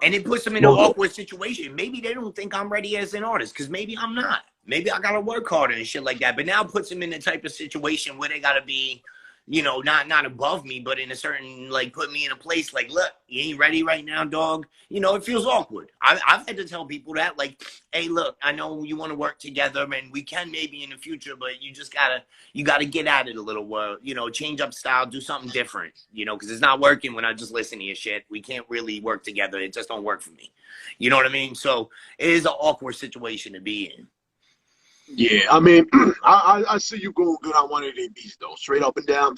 And it puts them in an awkward situation. Maybe they don't think I'm ready as an artist because maybe I'm not. Maybe I gotta work harder and shit like that. But now it puts them in the type of situation where they gotta be, you know, not above me, but in a certain, like, put me in a place like, look, you ain't ready right now, dog. You know, it feels awkward. I've had to tell people that, like, hey, look, I know you want to work together and we can maybe in the future, but you just gotta get at it a little, you know, change up style, do something different, you know, because it's not working when I just listen to your shit. We can't really work together. It just don't work for me. You know what I mean? So it is an awkward situation to be in. Yeah, I mean, I see you going good on one of these beats, though. Straight up and down.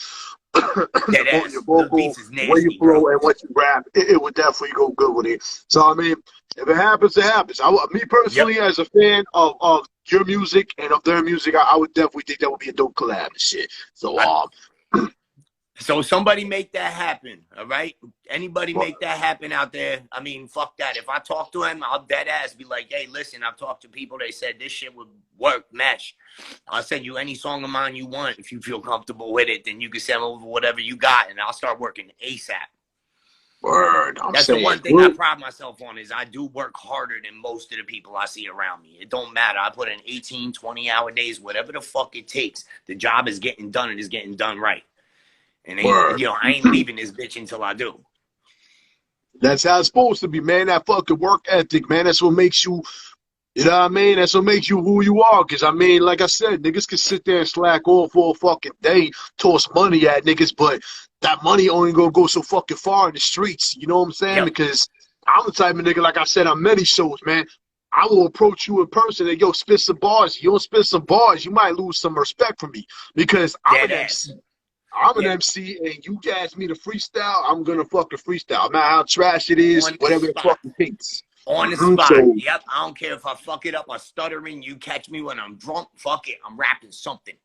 Your vocal, the way you flow, and what you rap, it would definitely go good with it. So, I mean, if it happens, it happens. Me personally, as a fan of your music and of their music, I would definitely think that would be a dope collab and shit. So, So somebody make that happen, all right? Anybody make that happen out there? I mean, fuck that. If I talk to him, I'll dead ass be like, hey, listen, I've talked to people. They said this shit would work, mesh. I'll send you any song of mine you want. If you feel comfortable with it, then you can send over whatever you got, and I'll start working ASAP. Word. That's the one thing I pride myself on is I do work harder than most of the people I see around me. It don't matter. I put in 18, 20-hour days, whatever the fuck it takes. The job is getting done and it's getting done right. And you know, I ain't leaving this bitch until I do. That's how it's supposed to be, man. That fucking work ethic, man. That's what makes you, you know what I mean? That's what makes you who you are. Because, I mean, like I said, niggas can sit there and slack all for a fucking day, toss money at niggas, but that money only gonna go so fucking far in the streets. You know what I'm saying? Yep. Because I'm the type of nigga, like I said on many shows, man. I will approach you in person and, yo, spit some bars. You don't spit some bars, you might lose some respect from me. Because I'm an MC. I'm an MC, and you ask me to freestyle, I'm gonna fucking freestyle. No matter how trash it is, whatever it fucking thinks. On the spot. So, yep, I don't care if I fuck it up or stuttering. You catch me when I'm drunk, fuck it, I'm rapping something.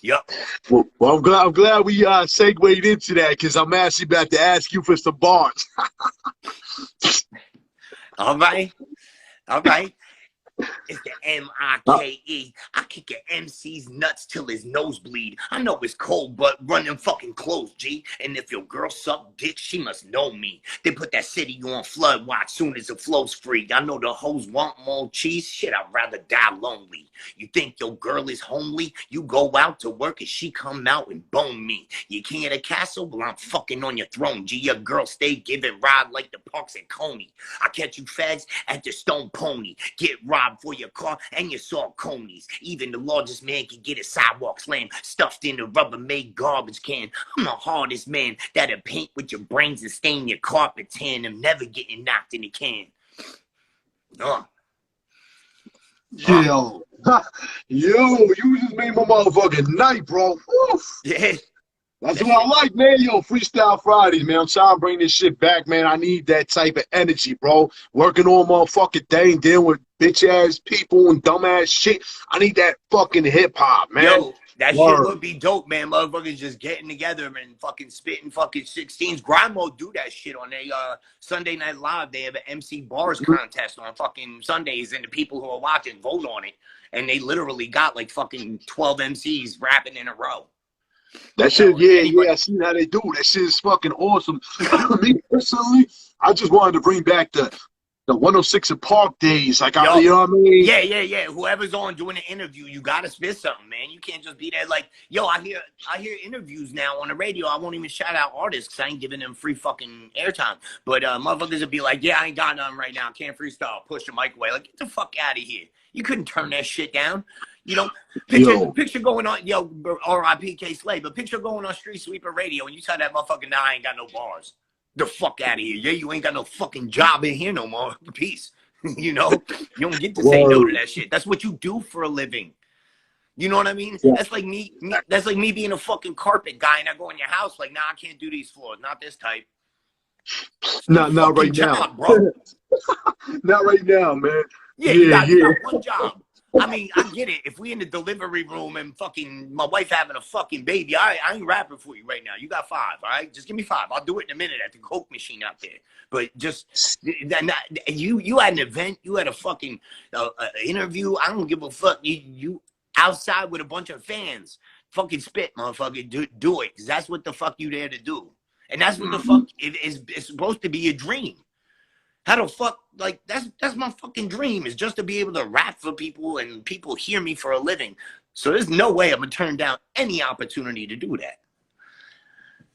Yep. Well, I'm glad we segued into that because I'm actually about to ask you for some bars. All right. It's the M-I-K-E. I kick your MC's nuts till his nose bleed. I know it's cold, but run them fucking clothes, G. And if your girl suck dick, she must know me. They put that city on flood watch soon as it flows free. I know the hoes want more cheese. Shit, I'd rather die lonely. You think your girl is homely? You go out to work and she come out and bone me. You king of the castle? Well, I'm fucking on your throne, G. Your girl stay giving ride like the parks at Coney. I catch you fags at the Stone Pony. Get robbed for your car and your salt conies. Even the largest man can get a sidewalk slam stuffed in a Rubbermaid garbage can. I'm the hardest man that'll paint with your brains and stain your carpet tan. I'm never getting knocked in the can. Yo, you just made my motherfucking night, bro. Oof. Yeah. That's what I like, man. Yo, Freestyle Fridays, man. I'm trying to bring this shit back, man. I need that type of energy, bro. Working all motherfucking day and dealing with bitch-ass people and dumb-ass shit. I need that fucking hip-hop, man. Yo, that shit would be dope, man. Motherfuckers just getting together and fucking spitting fucking 16s. Grimo do that shit on their Sunday Night Live. They have an MC Bars contest on fucking Sundays, and the people who are watching vote on it. And they literally got like fucking 12 MCs rapping in a row. That shit, yeah, I seen how they do. That shit is fucking awesome. Me personally, I just wanted to bring back the 106 and Park days. Like, you know what I mean? Yeah. Whoever's on doing an interview, you gotta spit something, man. You can't just be there like, yo, I hear interviews now on the radio. I won't even shout out artists because I ain't giving them free fucking airtime. But motherfuckers will be like, yeah, I ain't got nothing right now. Can't freestyle. Push the mic away. Like, get the fuck out of here. You couldn't turn that shit down. You know, picture going on, R.I.P. K. Slay, but picture going on Street Sweeper Radio and you tell that motherfucker, nah, I ain't got no bars. The fuck out of here. Yeah, you ain't got no fucking job in here no more. Peace. You know, you don't get to say no to that shit. That's what you do for a living. You know what I mean? Yeah. That's like me being a fucking carpet guy and I go in your house like, nah, I can't do these floors. Not this type. It's your Not fucking right now. job, bro. Not right now, man. Yeah, Yeah, you yeah. got one job. I mean, I get it. If we in the delivery room and fucking my wife having a fucking baby, I ain't rapping for you right now. You got 5, all right? Just give me 5. I'll do it in a minute at the Coke machine out there. But just you had an event, you had a fucking interview. I don't give a fuck. You outside with a bunch of fans, fucking spit, motherfucker. Do it, because that's what the fuck you there to do, and that's what the fuck it's supposed to be a dream. How the fuck, like, that's my fucking dream, is just to be able to rap for people and people hear me for a living. So there's no way I'm gonna turn down any opportunity to do that.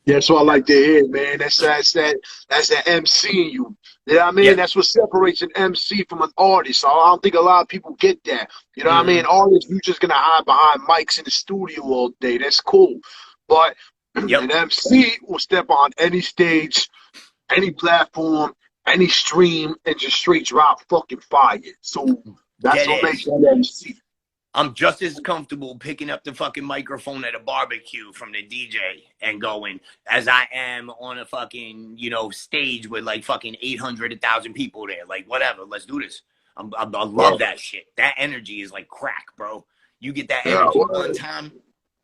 Yeah, that's what I like to hear, man. That's that MC in you. You know what I mean? Yeah. That's what separates an MC from an artist. So I don't think a lot of people get that. You know what I mean? Artists, you just gonna hide behind mics in the studio all day. That's cool. But an MC will step on any stage, any platform, any stream, and just straight drop fucking fire. So that's what makes that MC. I'm just as comfortable picking up the fucking microphone at a barbecue from the DJ and going as I am on a fucking, stage with like fucking 800, 1,000 people there. Like, whatever, let's do this. I love that shit. That energy is like crack, bro. You get that energy one time,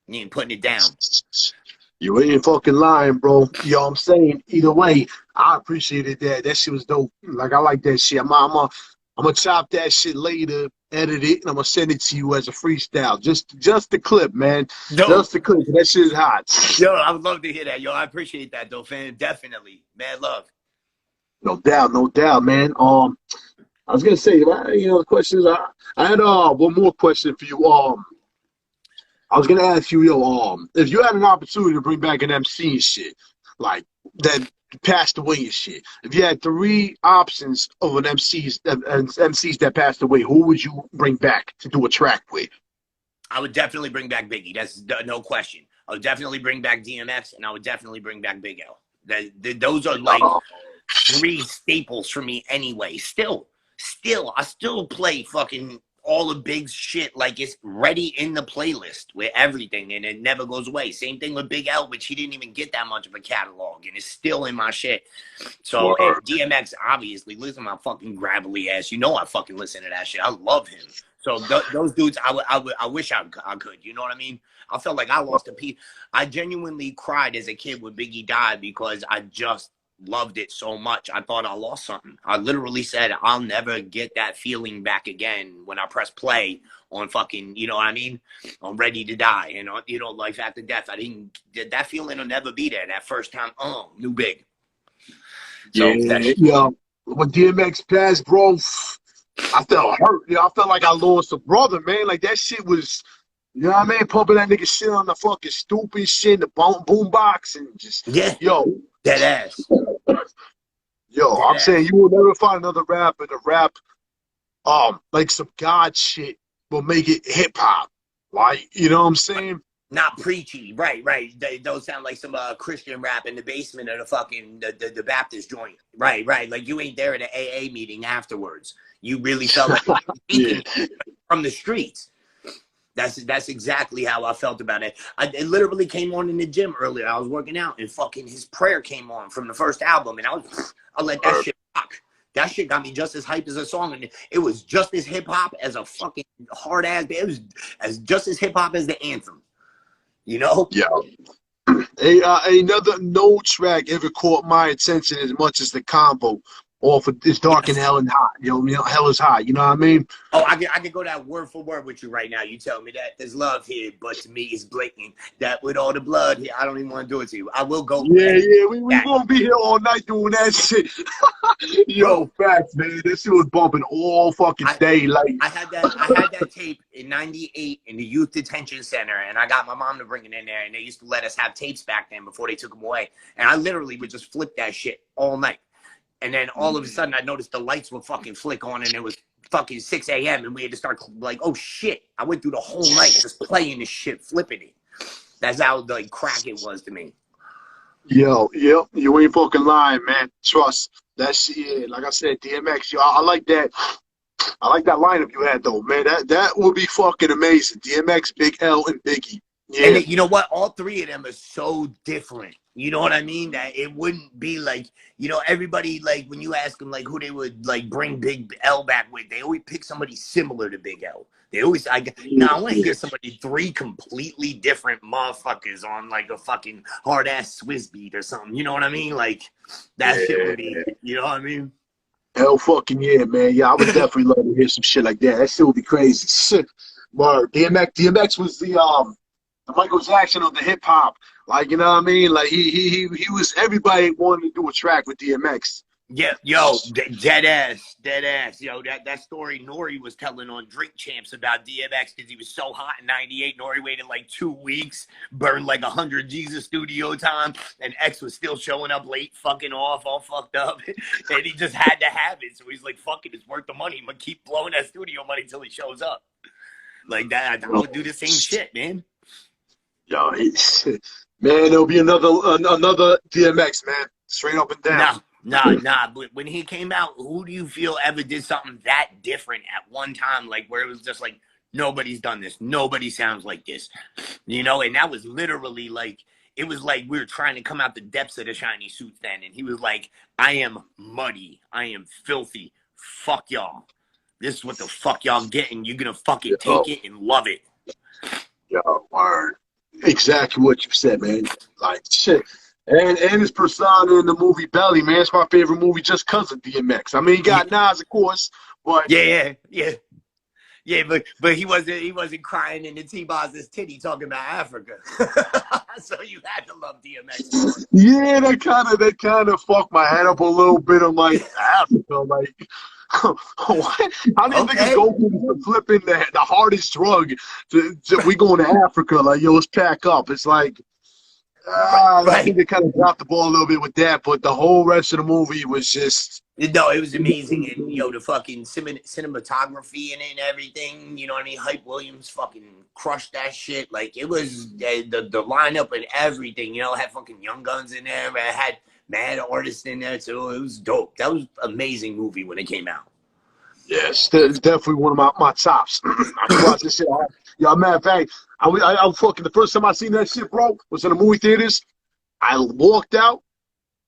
you ain't putting it down. You ain't fucking lying, bro. You know what I'm saying? Either way, I appreciated that. That shit was dope. Like, I like that shit. I'm gonna chop that shit later, edit it, and I'm gonna send it to you as a freestyle. Just the clip, man. Dope. Just the clip. That shit is hot. Yo, I would love to hear that. Yo, I appreciate that, though, fam. Definitely. Mad love. No doubt, man. I was gonna say, the questions. I had one more question for you. I was gonna ask you, if you had an opportunity to bring back an MC and shit, like that passed away and shit. If you had 3 options of an MCs that passed away, who would you bring back to do a track with? I would definitely bring back Biggie. That's no question. I would definitely bring back DMX, and I would definitely bring back Big L. Those are like 3 staples for me anyway. Still, I still play fucking all the big shit like it's ready in the playlist with everything, and it never goes away. Same thing with Big L, which he didn't even get that much of a catalog, and it's still in my shit. So and DMX, obviously, listen to my fucking gravelly ass. I fucking listen to that shit. I love him. So those dudes, I wish I could. You know what I mean? I felt like I lost a piece. I genuinely cried as a kid when Biggie died because I just loved it so much. I thought I lost something. I literally said I'll never get that feeling back again when I press play on fucking, you know what I mean? I'm Ready to Die, and Life After Death. That feeling will never be there. That first time, new Big. So yeah. When DMX passed, bro, I felt hurt. I felt like I lost a brother, man. Like that shit was, you know what I mean? Pumping that nigga shit on the fucking stupid shit, the boom box, and just dead ass. I'm saying you will never find another rapper to rap like some God shit, but make it hip hop. Like, you know what I'm saying? Not preachy, right. They don't sound like some Christian rap in the basement of the fucking the Baptist joint. Right. Like you ain't there at an AA meeting afterwards. You really felt like speaking from the streets. That's exactly how I felt about it. It literally came on in the gym earlier. I was working out, and fucking his prayer came on from the first album, and I let that shit rock. That shit got me just as hyped as a song, and it was just as hip hop as a fucking hard ass. It was just as hip hop as the anthem. Yeah. Another no track ever caught my attention as much as the combo off of It's Dark and Hell and Hot. Hell is hot. You know what I mean? Oh, I can go that word for word with you right now. You tell me that there's love here, but to me it's blatant. That with all the blood here, I don't even want to do it to you. I will go. Yeah, we won't be here all night doing that shit. Yo, facts, man. This shit was bumping all fucking day. Like I had that tape in '98 in the youth detention center, and I got my mom to bring it in there, and they used to let us have tapes back then before they took them away, and I literally would just flip that shit all night. And then all of a sudden, I noticed the lights would fucking flick on, and it was fucking 6 a.m. and we had to start like, oh shit! I went through the whole night just playing this shit, flipping it. That's how like crack it was to me. You ain't fucking lying, man. Trust that shit. Yeah, like I said, DMX. I like that. I like that lineup you had though, man. That would be fucking amazing. DMX, Big L, and Biggie. Yeah. And you know what? All three of them are so different. You know what I mean? That it wouldn't be like, you know, everybody, like, when you ask them, like, who they would, like, bring Big L back with, they always pick somebody similar to Big L. They always, I want to hear somebody, three completely different motherfuckers on, like, a fucking hard-ass Swiss beat or something. You know what I mean? Like, that shit would be, you know what I mean? Hell fucking yeah, man. Yeah, I would definitely love to hear some shit like that. That shit would be crazy. Shit. But DMX was the Michael Jackson of the hip hop. Like, you know what I mean? Like he was, everybody wanted to do a track with DMX. Yeah, yo, dead ass. Yo, that story Nori was telling on Drink Champs about DMX because he was so hot in '98. Nori waited like 2 weeks, burned like 100 G's of studio time, and X was still showing up late, fucking off, all fucked up, and he just had to have it. So he's like, "Fuck it, it's worth the money. I'm gonna keep blowing that studio money till he shows up." Like that, I would do the same shit, man. Yo, man, there'll be another DMX, man. Straight up and down. Nah. But when he came out, who do you feel ever did something that different at one time? Like, where it was just like, nobody's done this. Nobody sounds like this. You know, and that was literally like, it was like we were trying to come out the depths of the shiny suits then. And he was like, I am muddy. I am filthy. Fuck y'all. This is what the fuck y'all getting. You're going to fucking take it and love it. Yo, word. Exactly what you said, man. Like, shit. And his persona in the movie Belly, man, it's my favorite movie just because of DMX. I mean, he got Nas, of course, but yeah, but he wasn't crying in the T-Boss's titty talking about Africa. So you had to love DMX. Yeah, that kind of fucked my head up a little bit. I'm like, Africa, like, what? How do you think it's going to flipping the hardest drug? We going to Africa? Like, yo, let's pack up. It's like, right. I think they kind of dropped the ball a little bit with that, but the whole rest of the movie was just. No, it was amazing, and yo, the fucking cinematography in it and everything. You know what I mean? Hype Williams fucking crushed that shit. Like, it was the lineup and everything. You know, it had fucking Young Guns in there. It had mad artists in there too. It was dope. That was an amazing movie when it came out. Yes, it's definitely one of my tops. I can watch this shit. Yo, matter of fact, I fucking the first time I seen that shit, bro, was in the movie theaters. I walked out,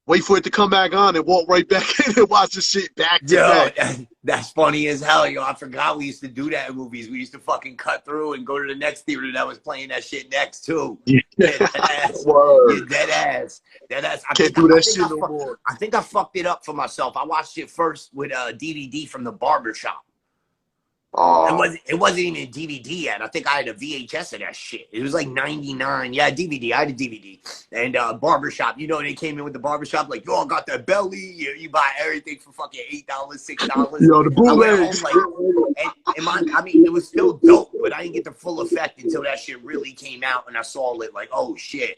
wait for it to come back on, and walk right back in and watch the shit back to back. That's funny as hell, yo. I forgot we used to do that in movies. We used to fucking cut through and go to the next theater that was playing that shit next too. Yeah. Dead ass. Yeah, dead ass. Can't do that shit no more. I think I fucked it up for myself. I watched it first with a DVD from the barber shop. It wasn't even a DVD yet. I think I had a VHS of that shit. It was like 99. Yeah, DVD. I had a DVD. And barbershop, you know, they came in with the barbershop like, yo, I got that belly. You buy everything for fucking $8, $6. Yo, the bootlegs. I mean, it was still dope, but I didn't get the full effect until that shit really came out and I saw it like, oh shit.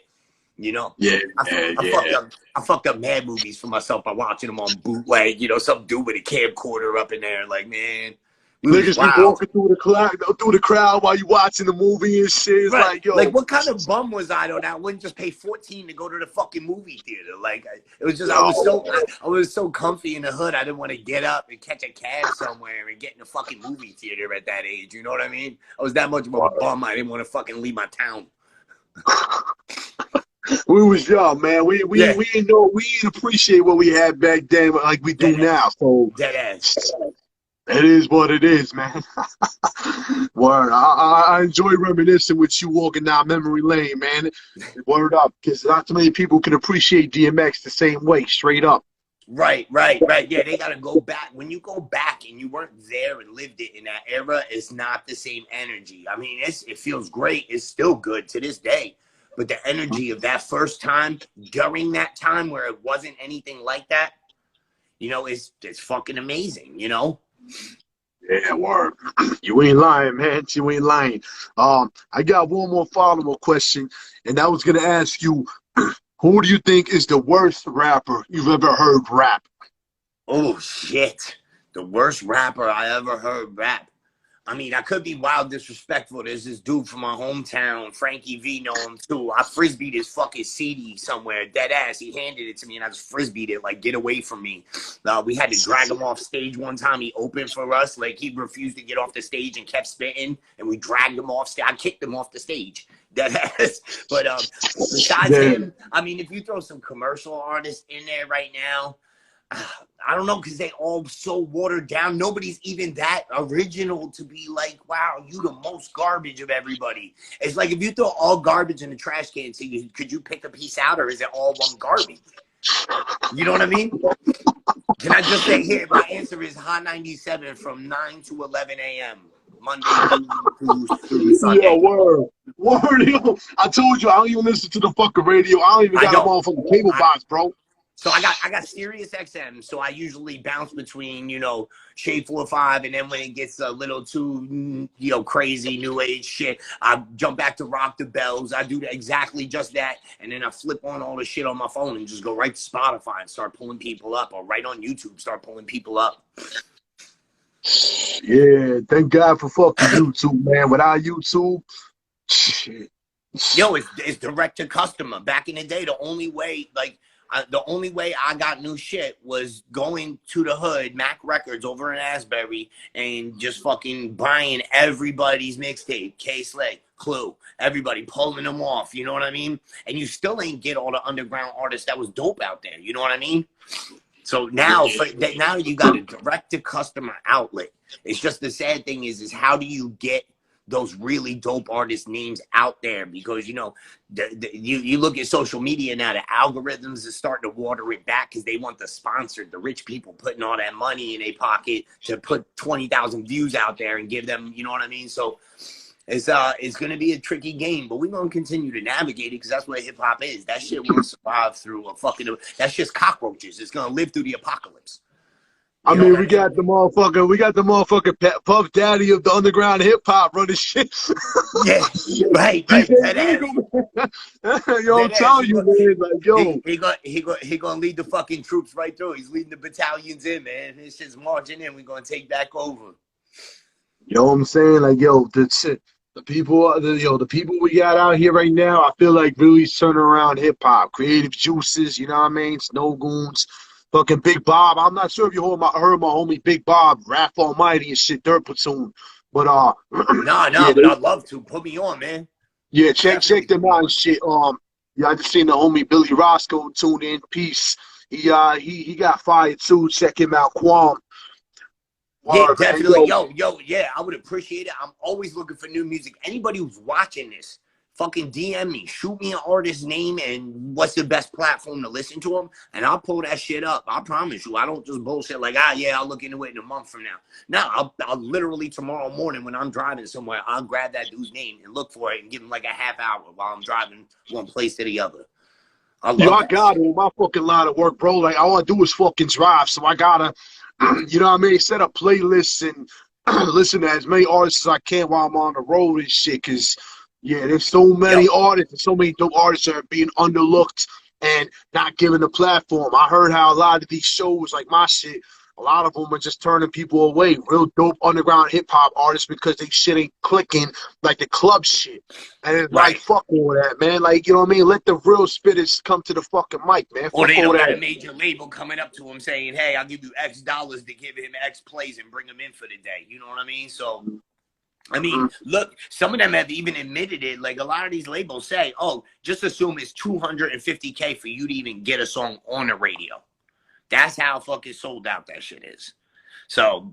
You know? Yeah, I fucked up mad movies for myself by watching them on bootleg. You know, some dude with a camcorder up in there. Like, man. Niggas be walking through the crowd while you watching the movie and shit. It's like, yo. Like, what kind of bum was I though? I wouldn't just pay $14 to go to the fucking movie theater. Like, it was just, I was so comfy in the hood. I didn't want to get up and catch a cab somewhere and get in the fucking movie theater at that age. You know what I mean? I was that much of a bum. I didn't want to fucking leave my town. We was young, man. We didn't appreciate what we had back then like we do now. So dead ass. It is what it is, man. Word. I enjoy reminiscing with you walking down memory lane, man. Word up, because not too many people can appreciate DMX the same way, straight up. Right. Yeah, they got to go back. When you go back and you weren't there and lived it in that era, it's not the same energy. I mean, it feels great. It's still good to this day. But the energy of that first time, during that time where it wasn't anything like that, you know, it's fucking amazing, you know? Yeah, word. You ain't lying, man. You ain't lying. I got one more follow-up question, and I was gonna ask you, who do you think is the worst rapper you've ever heard rap? Oh shit. The worst rapper I ever heard rap. I mean, I could be wild disrespectful. There's this dude from my hometown, Frankie V, know him too. I frisbeed his fucking CD somewhere, dead ass. He handed it to me and I just frisbeed it, like, get away from me. We had to drag him off stage one time. He opened for us. Like, he refused to get off the stage and kept spitting, and we dragged him off stage. I kicked him off the stage. But besides him, I mean, if you throw some commercial artists in there right now, I don't know, because they all so watered down. Nobody's even that original to be like, wow, you the most garbage of everybody. It's like if you throw all garbage in the trash can, so could you pick a piece out, or is it all one garbage? You know what I mean? Can I just say here, my answer is Hot 97 from 9 to 11 a.m. Monday through Sunday. Yeah, word. Yo. I told you, I don't even listen to the fucking radio. I don't even got a motherfucking cable box, bro. So I got Sirius XM, so I usually bounce between, you know, Shade 4-5, and then when it gets a little too, you know, crazy new age shit, I jump back to Rock the Bells. I do exactly just that, and then I flip on all the shit on my phone and just go right to Spotify and start pulling people up, or right on YouTube, start pulling people up. Yeah, thank God for fucking YouTube, man. Without YouTube, shit. Yo, it's direct to customer. Back in the day, the only way I got new shit was going to the hood, Mac Records over in Asbury, and just fucking buying everybody's mixtape, K-Slay, Clue, everybody pulling them off, you know what I mean? And you still ain't get all the underground artists that was dope out there, you know what I mean? So now you got a direct to customer outlet. It's just the sad thing is how do you get those really dope artist names out there? Because, you know, you look at social media now, the algorithms are starting to water it back because they want the sponsored, the rich people putting all that money in their pocket to put 20,000 views out there and give them, you know what I mean? So it's going to be a tricky game, but we're going to continue to navigate it because that's what hip hop is. That shit won't survive through that's just cockroaches. It's going to live through the apocalypse. I mean, we got the motherfucking Puff Daddy of the underground hip hop running shit. Yeah, right. Yo, I'm telling you, man, like, yo, he gonna lead the fucking troops right through. He's leading the battalions in, man. It's just marching in. We're gonna take back over. You know what I'm saying? Like, yo, the people we got out here right now, I feel like really turning around hip hop, creative juices. You know what I mean? Snow Goons. Fucking Big Bob. I'm not sure if you heard my homie Big Bob, Rap Almighty and shit, Dirt Platoon. But but I'd love to. Put me on, man. Yeah, check them out and shit. Yeah, I just seen the homie Billy Roscoe tune in. Peace. He got fired too. Check him out, Quam. Yeah, definitely. Yo, yeah, I would appreciate it. I'm always looking for new music. Anybody who's watching this, fucking DM me, shoot me an artist's name and what's the best platform to listen to them, and I'll pull that shit up. I promise you. I don't just bullshit like, I'll look into it in a month from now. No, I'll literally tomorrow morning when I'm driving somewhere, I'll grab that dude's name and look for it and give him like a half hour while I'm driving one place to the other. I got it. My fucking line of work, bro. Like, all I do is fucking drive, so I gotta, you know what I mean, set up playlists and listen to as many artists as I can while I'm on the road and shit, because yeah, there's so many artists and so many dope artists that are being underlooked and not given a platform. I heard how a lot of these shows, like my shit, a lot of them are just turning people away. Real dope underground hip hop artists because they shit ain't clicking like the club shit. And it's like, fuck all that, man. Like, you know what I mean? Let the real spitters come to the fucking mic, man. Or they don't got a major label coming up to him saying, hey, I'll give you X dollars to give him X plays and bring him in for the day. You know what I mean? So I mean, look, some of them have even admitted it. Like, a lot of these labels say, oh, just assume it's $250K for you to even get a song on the radio. That's how fucking sold out that shit is. So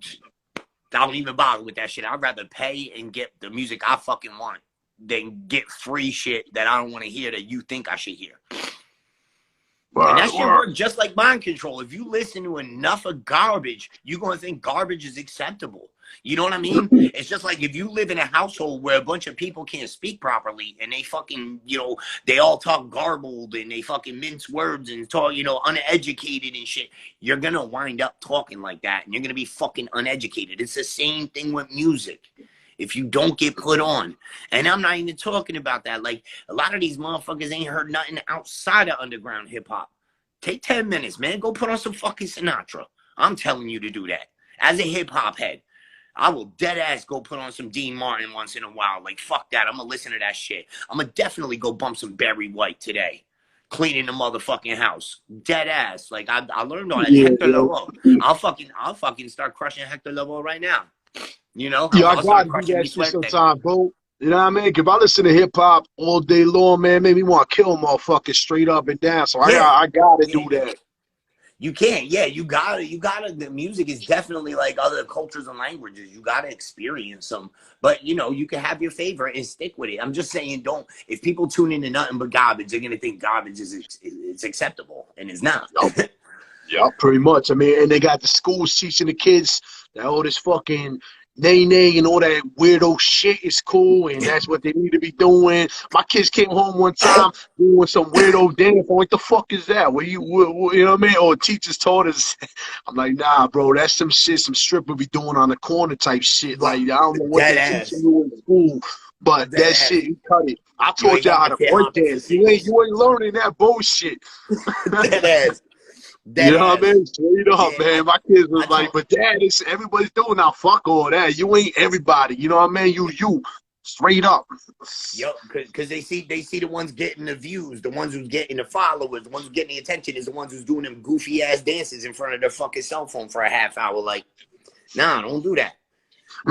I don't even bother with that shit. I'd rather pay and get the music I fucking want than get free shit that I don't want to hear that you think I should hear. And that shit works just like mind control. If you listen to enough of garbage, you're going to think garbage is acceptable. You know what I mean? It's just like if you live in a household where a bunch of people can't speak properly and they fucking, you know, they all talk garbled and they fucking mince words and talk, you know, uneducated and shit, you're going to wind up talking like that and you're going to be fucking uneducated. It's the same thing with music. If you don't get put on. And I'm not even talking about that. Like, a lot of these motherfuckers ain't heard nothing outside of underground hip-hop. Take 10 minutes, man. Go put on some fucking Sinatra. I'm telling you to do that. As a hip-hop head, I will dead-ass go put on some Dean Martin once in a while. Like, fuck that. I'm going to listen to that shit. I'm going to definitely go bump some Barry White today. Cleaning the motherfucking house. Dead-ass. Like, I learned on it. Yeah, Hector Lavoe. I'll fucking start crushing Hector Lavoe right now. You know? Yeah, I gotta do that shit sometime, bro. You know what I mean? If I listen to hip hop all day long, man, made me want to kill motherfuckers straight up and down. So Yeah, I gotta yeah, do that. you can't. Yeah, you gotta. The music is definitely like other cultures and languages. You gotta experience them, but you know, you can have your favorite and stick with it. I'm just saying, don't. If people tune into nothing but garbage, they're gonna think garbage is it's acceptable, and it's not. Yup. Yeah, pretty much. I mean, and they got the schools teaching the kids that all this fucking nay and all that weirdo shit is cool, and that's what they need to be doing. My kids came home one time doing some weirdo dance. What the fuck is that? You know what I mean? Or teachers told us. I'm like, nah, bro, that's some shit some stripper be doing on the corner type shit. Like, I don't know what Dead they teaching ass, you in school, but dead that ass. shit, you cut it. I You taught ain't y'all got how my to hip break hop dance. influence. You ain't learning that bullshit. Dead ass, You dead know what I ass. mean? Straight up, Yeah, man. My kids was I like, told. but dad, it's everybody's doing now. Fuck all that. You ain't everybody. You know what I mean? You. Straight up. Yep, because they see the ones getting the views, the ones who's getting the followers, the ones who's getting the attention is the ones who's doing them goofy ass dances in front of their fucking cell phone for a half hour. Like, nah, don't do that.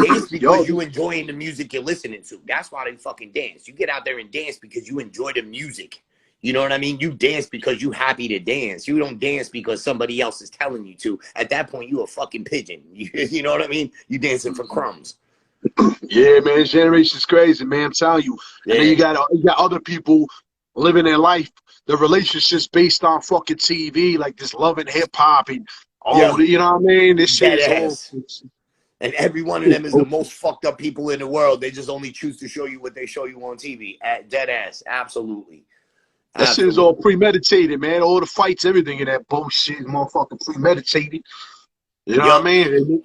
Dance Yo, because you enjoying the music you're listening to. That's why they fucking dance. You get out there and dance because you enjoy the music. You know what I mean? You dance because you happy to dance. You don't dance because somebody else is telling you to. At that point, you a fucking pigeon. You know what I mean? You dancing for crumbs. yeah, man. This generation's crazy, man. I'm telling you. And then Yeah. you got other people living their life, the relationships based on fucking TV, like this loving hip hop and Yeah. you know what I mean? This shit Dead is all. ass. And every one of them is the most fucked up people in the world. They just only choose to show you what they show you on TV. At dead ass. Absolutely. That shit is all Absolutely. premeditated, man. All the fights, everything in that bullshit, motherfucking premeditated. You know what I Yep. mean?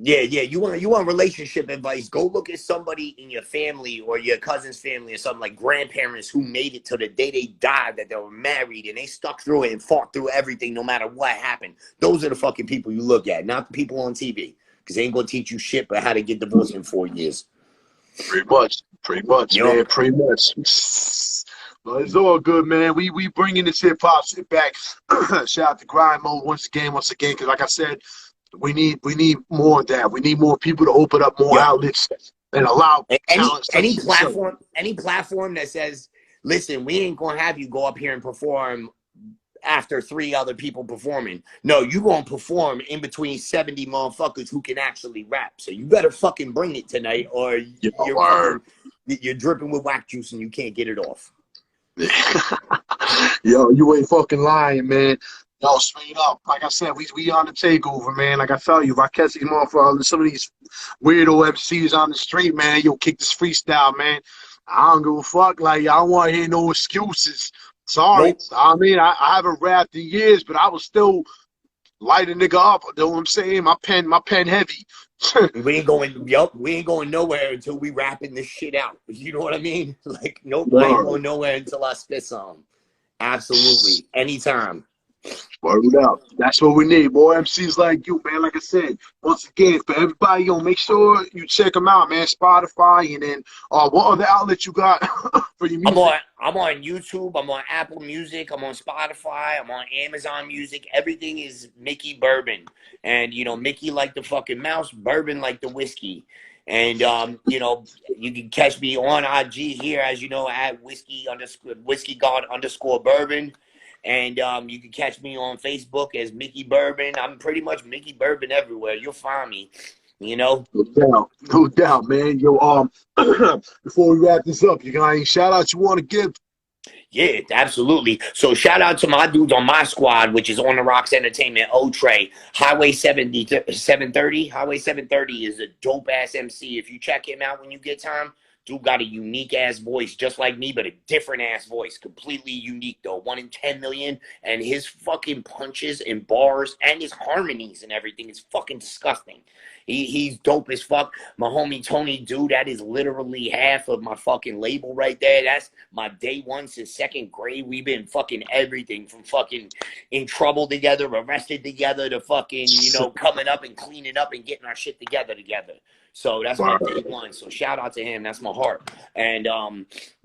Yeah, yeah. You want relationship advice? Go look at somebody in your family or your cousin's family or something like grandparents who made it to the day they died, that they were married and they stuck through it and fought through everything no matter what happened. Those are the fucking people you look at, not the people on TV. Because they ain't gonna teach you shit but how to get divorced in 4 years. Pretty much, Yup. man, pretty much. But it's all good, man. We bringing this hip hop shit back. Shout out to Grind Mode once again, because like I said, we need more of that. We need more people to open up more Yup. outlets and allow Any talent such any as yourself. platform, any platform that says, listen, we ain't gonna have you go up here and perform after three other people performing. No, you gonna perform in between 70 motherfuckers who can actually rap. So you better fucking bring it tonight, or Yo, you're word. fucking you're dripping with whack juice and you can't get it off. Yo, you ain't fucking lying, man. Yo, straight up. Like I said, we on the takeover, man. Like I tell you, if I catch these motherfuckers, some of these weirdo MCs on the street, man, yo, kick this freestyle, man. I don't give a fuck. Like, I don't want to hear no excuses. Sorry. Nope. I mean, I haven't rapped in years, but I was still light a nigga up. You know what I'm saying? My pen heavy. We ain't going nowhere until we rapping this shit out. You know what I mean? Like, nope, I ain't Word. going nowhere until I spit some. Absolutely. Anytime. Word it out. That's what we need. More MCs like you, man. Like I said, once again, for everybody, make sure you check them out, man. Spotify, and then what other outlet you got for your I'm music? on I'm on YouTube, I'm on Apple Music, I'm on Spotify, I'm on Amazon Music. Everything is Mickey Bourbon. And Mickey like the fucking mouse, Bourbon like the whiskey. And you can catch me on IG here, as you know, at whiskey god underscore bourbon. And you can catch me on Facebook as Mickey Bourbon. I'm pretty much Mickey Bourbon everywhere. You'll find me, you know. No doubt, man. Yo, before we wrap this up, you got any shout outs you want to give? Yeah, absolutely. So shout out to my dudes on my squad, which is On the Rocks Entertainment, O-Trey, Highway 730. Highway 730 is a dope ass MC. If you check him out when you get time, dude got a unique ass voice, just like me, but a different ass voice. Completely unique though. 1 in 10 million. And his fucking punches and bars and his harmonies and everything is fucking disgusting. He's dope as fuck. My homie Tony, dude, that is literally half of my fucking label right there. That's my day one since second grade. We've been fucking everything from fucking in trouble together, arrested together, to fucking, coming up and cleaning up and getting our shit together. So that's my day one. So shout out to him. That's my heart. And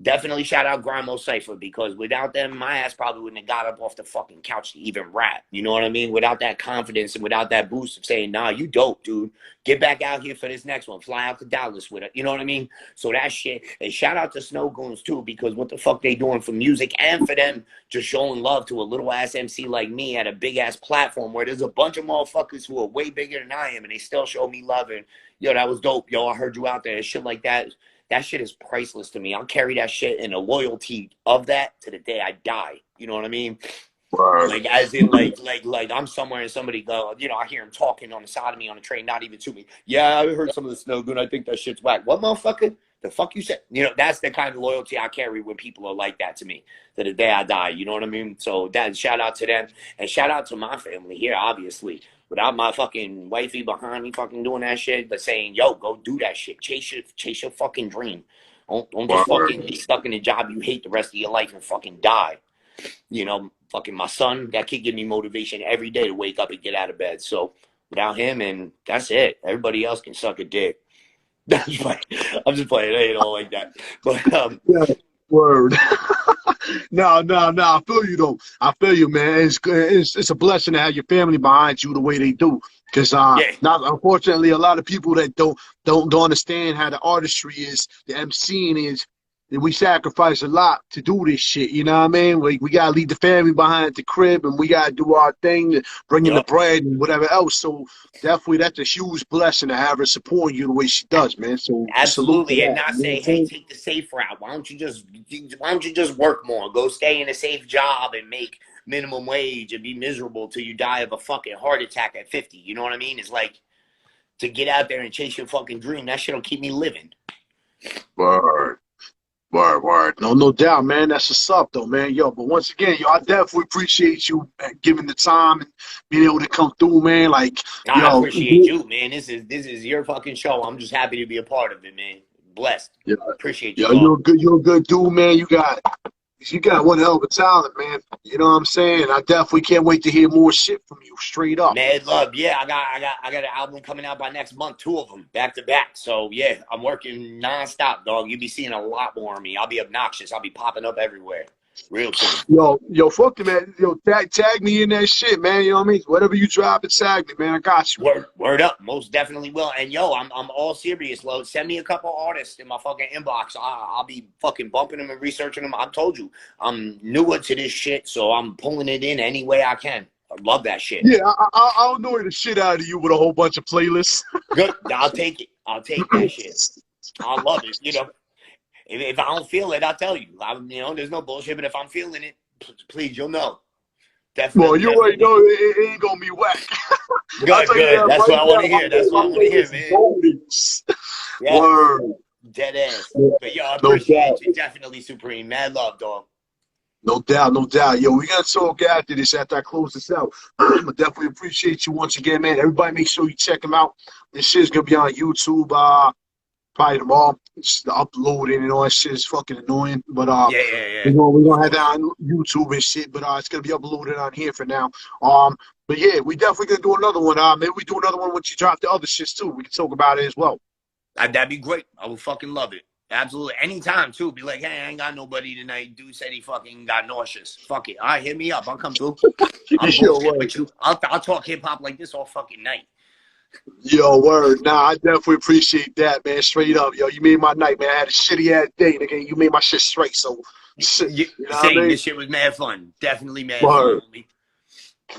definitely shout out Grimo Cypher, because without them, my ass probably wouldn't have got up off the fucking couch to even rap. You know what I mean? Without that confidence and without that boost of saying, nah, you dope, dude. get back out here for this next one. Fly out to Dallas with it. You know what I mean? So that shit. And shout out to Snow Goons too, because what the fuck they doing for music and for them just showing love to a little ass MC like me at a big ass platform where there's a bunch of motherfuckers who are way bigger than I am and they still show me love. And yo, that was dope. Yo, I heard you out there and shit like that. That shit is priceless to me. I'll carry that shit and the loyalty of that to the day I die. You know what I mean? Like, as in, like I'm somewhere and somebody go, you know, I hear him talking on the side of me on the train, not even to me. Yeah, I heard some of the Snow Goon. I think that shit's whack. What, motherfucker? The fuck you said? You know, that's the kind of loyalty I carry when people are like that to me, to the day I die. You know what I mean? So that, shout out to them. And shout out to my family here, obviously. Without my fucking wifey behind me fucking doing that shit, but saying, yo, go do that shit. Chase your fucking dream. Don't just fucking be stuck in a job you hate the rest of your life and fucking die. You know, fucking my son, that kid give me motivation every day to wake up and get out of bed. So without him, and that's it. Everybody else can suck a dick. That's right. I'm just playing. It ain't all like that. But yeah, word. No. I feel you though. I feel you, man. It's a blessing to have your family behind you the way they do. Because not unfortunately, a lot of people that don't understand how the artistry is, the MCing is. And we sacrifice a lot to do this shit, you know what I mean? We gotta leave the family behind at the crib, and we gotta do our thing, to bring in the bread and whatever else. So definitely, that's a huge blessing to have her support you the way she does, man. So absolutely, and not say, hey, take the safe route. Why don't you just work more? Go stay in a safe job and make minimum wage and be miserable till you die of a fucking heart attack at 50. You know what I mean? It's like, to get out there and chase your fucking dream. That shit'll keep me living. Word. No doubt, man. That's what's up, though, man. Yo, but once again, yo, I definitely appreciate you giving the time and being able to come through, man. Like, I appreciate you, man. This is your fucking show. I'm just happy to be a part of it, man. Blessed. Yeah. Appreciate you. Yo, you're a good dude, man. You got one hell of a talent, man. You know what I'm saying? I definitely can't wait to hear more shit from you, straight up. Mad love, yeah. I got an album coming out by next month, 2 of them, back to back. So yeah, I'm working nonstop, dog. You'll be seeing a lot more of me. I'll be obnoxious. I'll be popping up everywhere. Real soon. Yo, fuck you, man. Yo, tag me in that shit, man. You know what I mean? Whatever you drop, it tag me, man. I got you. Word up. Most definitely will. And yo, I'm all serious, Lo. Send me a couple artists in my fucking inbox. I'll be fucking bumping them and researching them. I've told you, I'm newer to this shit, so I'm pulling it in any way I can. I love that shit. Yeah, I'll annoy the shit out of you with a whole bunch of playlists. Good. I'll take it. I'll take that shit. I love it. You know. If I don't feel it, I'll tell you. You know, there's no bullshit, but if I'm feeling it, please, you'll know. Definitely. Well, you already know it ain't going to be whack. Good. That's what I want to hear. That's what I want to hear, man. Yeah. Word. Dead ass. But, yo, I appreciate you. Definitely supreme. Mad love, dog. No doubt. Yo, we got to talk after this, after I close this out. I definitely appreciate you once again, man. Everybody make sure you check them out. This shit's going to be on YouTube. Probably tomorrow. It's the uploading and all that shit is fucking annoying. But yeah. We're gonna have that on YouTube and shit, but it's gonna be uploaded on here for now. But yeah, we definitely gonna do another one. Maybe we do another one once you drop the other shits too. We can talk about it as well. That'd be great. I would fucking love it. Absolutely. Anytime too. Be like, hey, I ain't got nobody tonight. Dude said he fucking got nauseous. Fuck it. All right, hit me up. I'll come through. I'm with you. I'll talk hip hop like this all fucking night. Yo, word. Nah, I definitely appreciate that, man. Straight up. Yo, you made my night, man. I had a shitty ass day, nigga. You made my shit straight, so shit. You know same, I mean? This shit was mad fun. Definitely mad fun.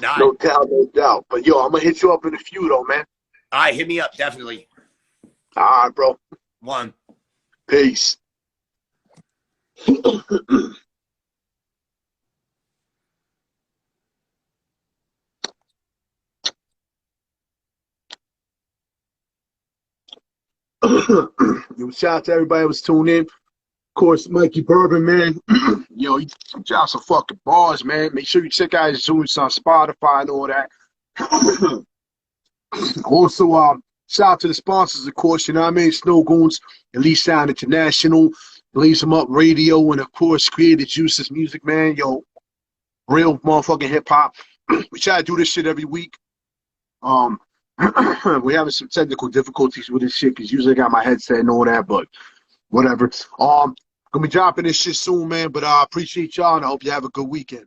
No doubt. But yo, I'm gonna hit you up in a few though, man. All right, hit me up, definitely. All right, bro. One. Peace. Yo, shout out to everybody that was tuning in. Of course, Mikey Bourbon, man. Yo, he dropped some fucking bars, man. Make sure you check out his tunes on Spotify and all that. Also, shout out to the sponsors, of course, you know what I mean? Snow Goons, Elite Sound International, Blaze 'em Up Radio, and of course, Creative Juices Music, man. Yo, real motherfucking hip hop. We try to do this shit every week. We're having some technical difficulties with this shit because usually I got my headset and all that, but whatever. Gonna be dropping this shit soon, man. But I appreciate y'all and I hope you have a good weekend.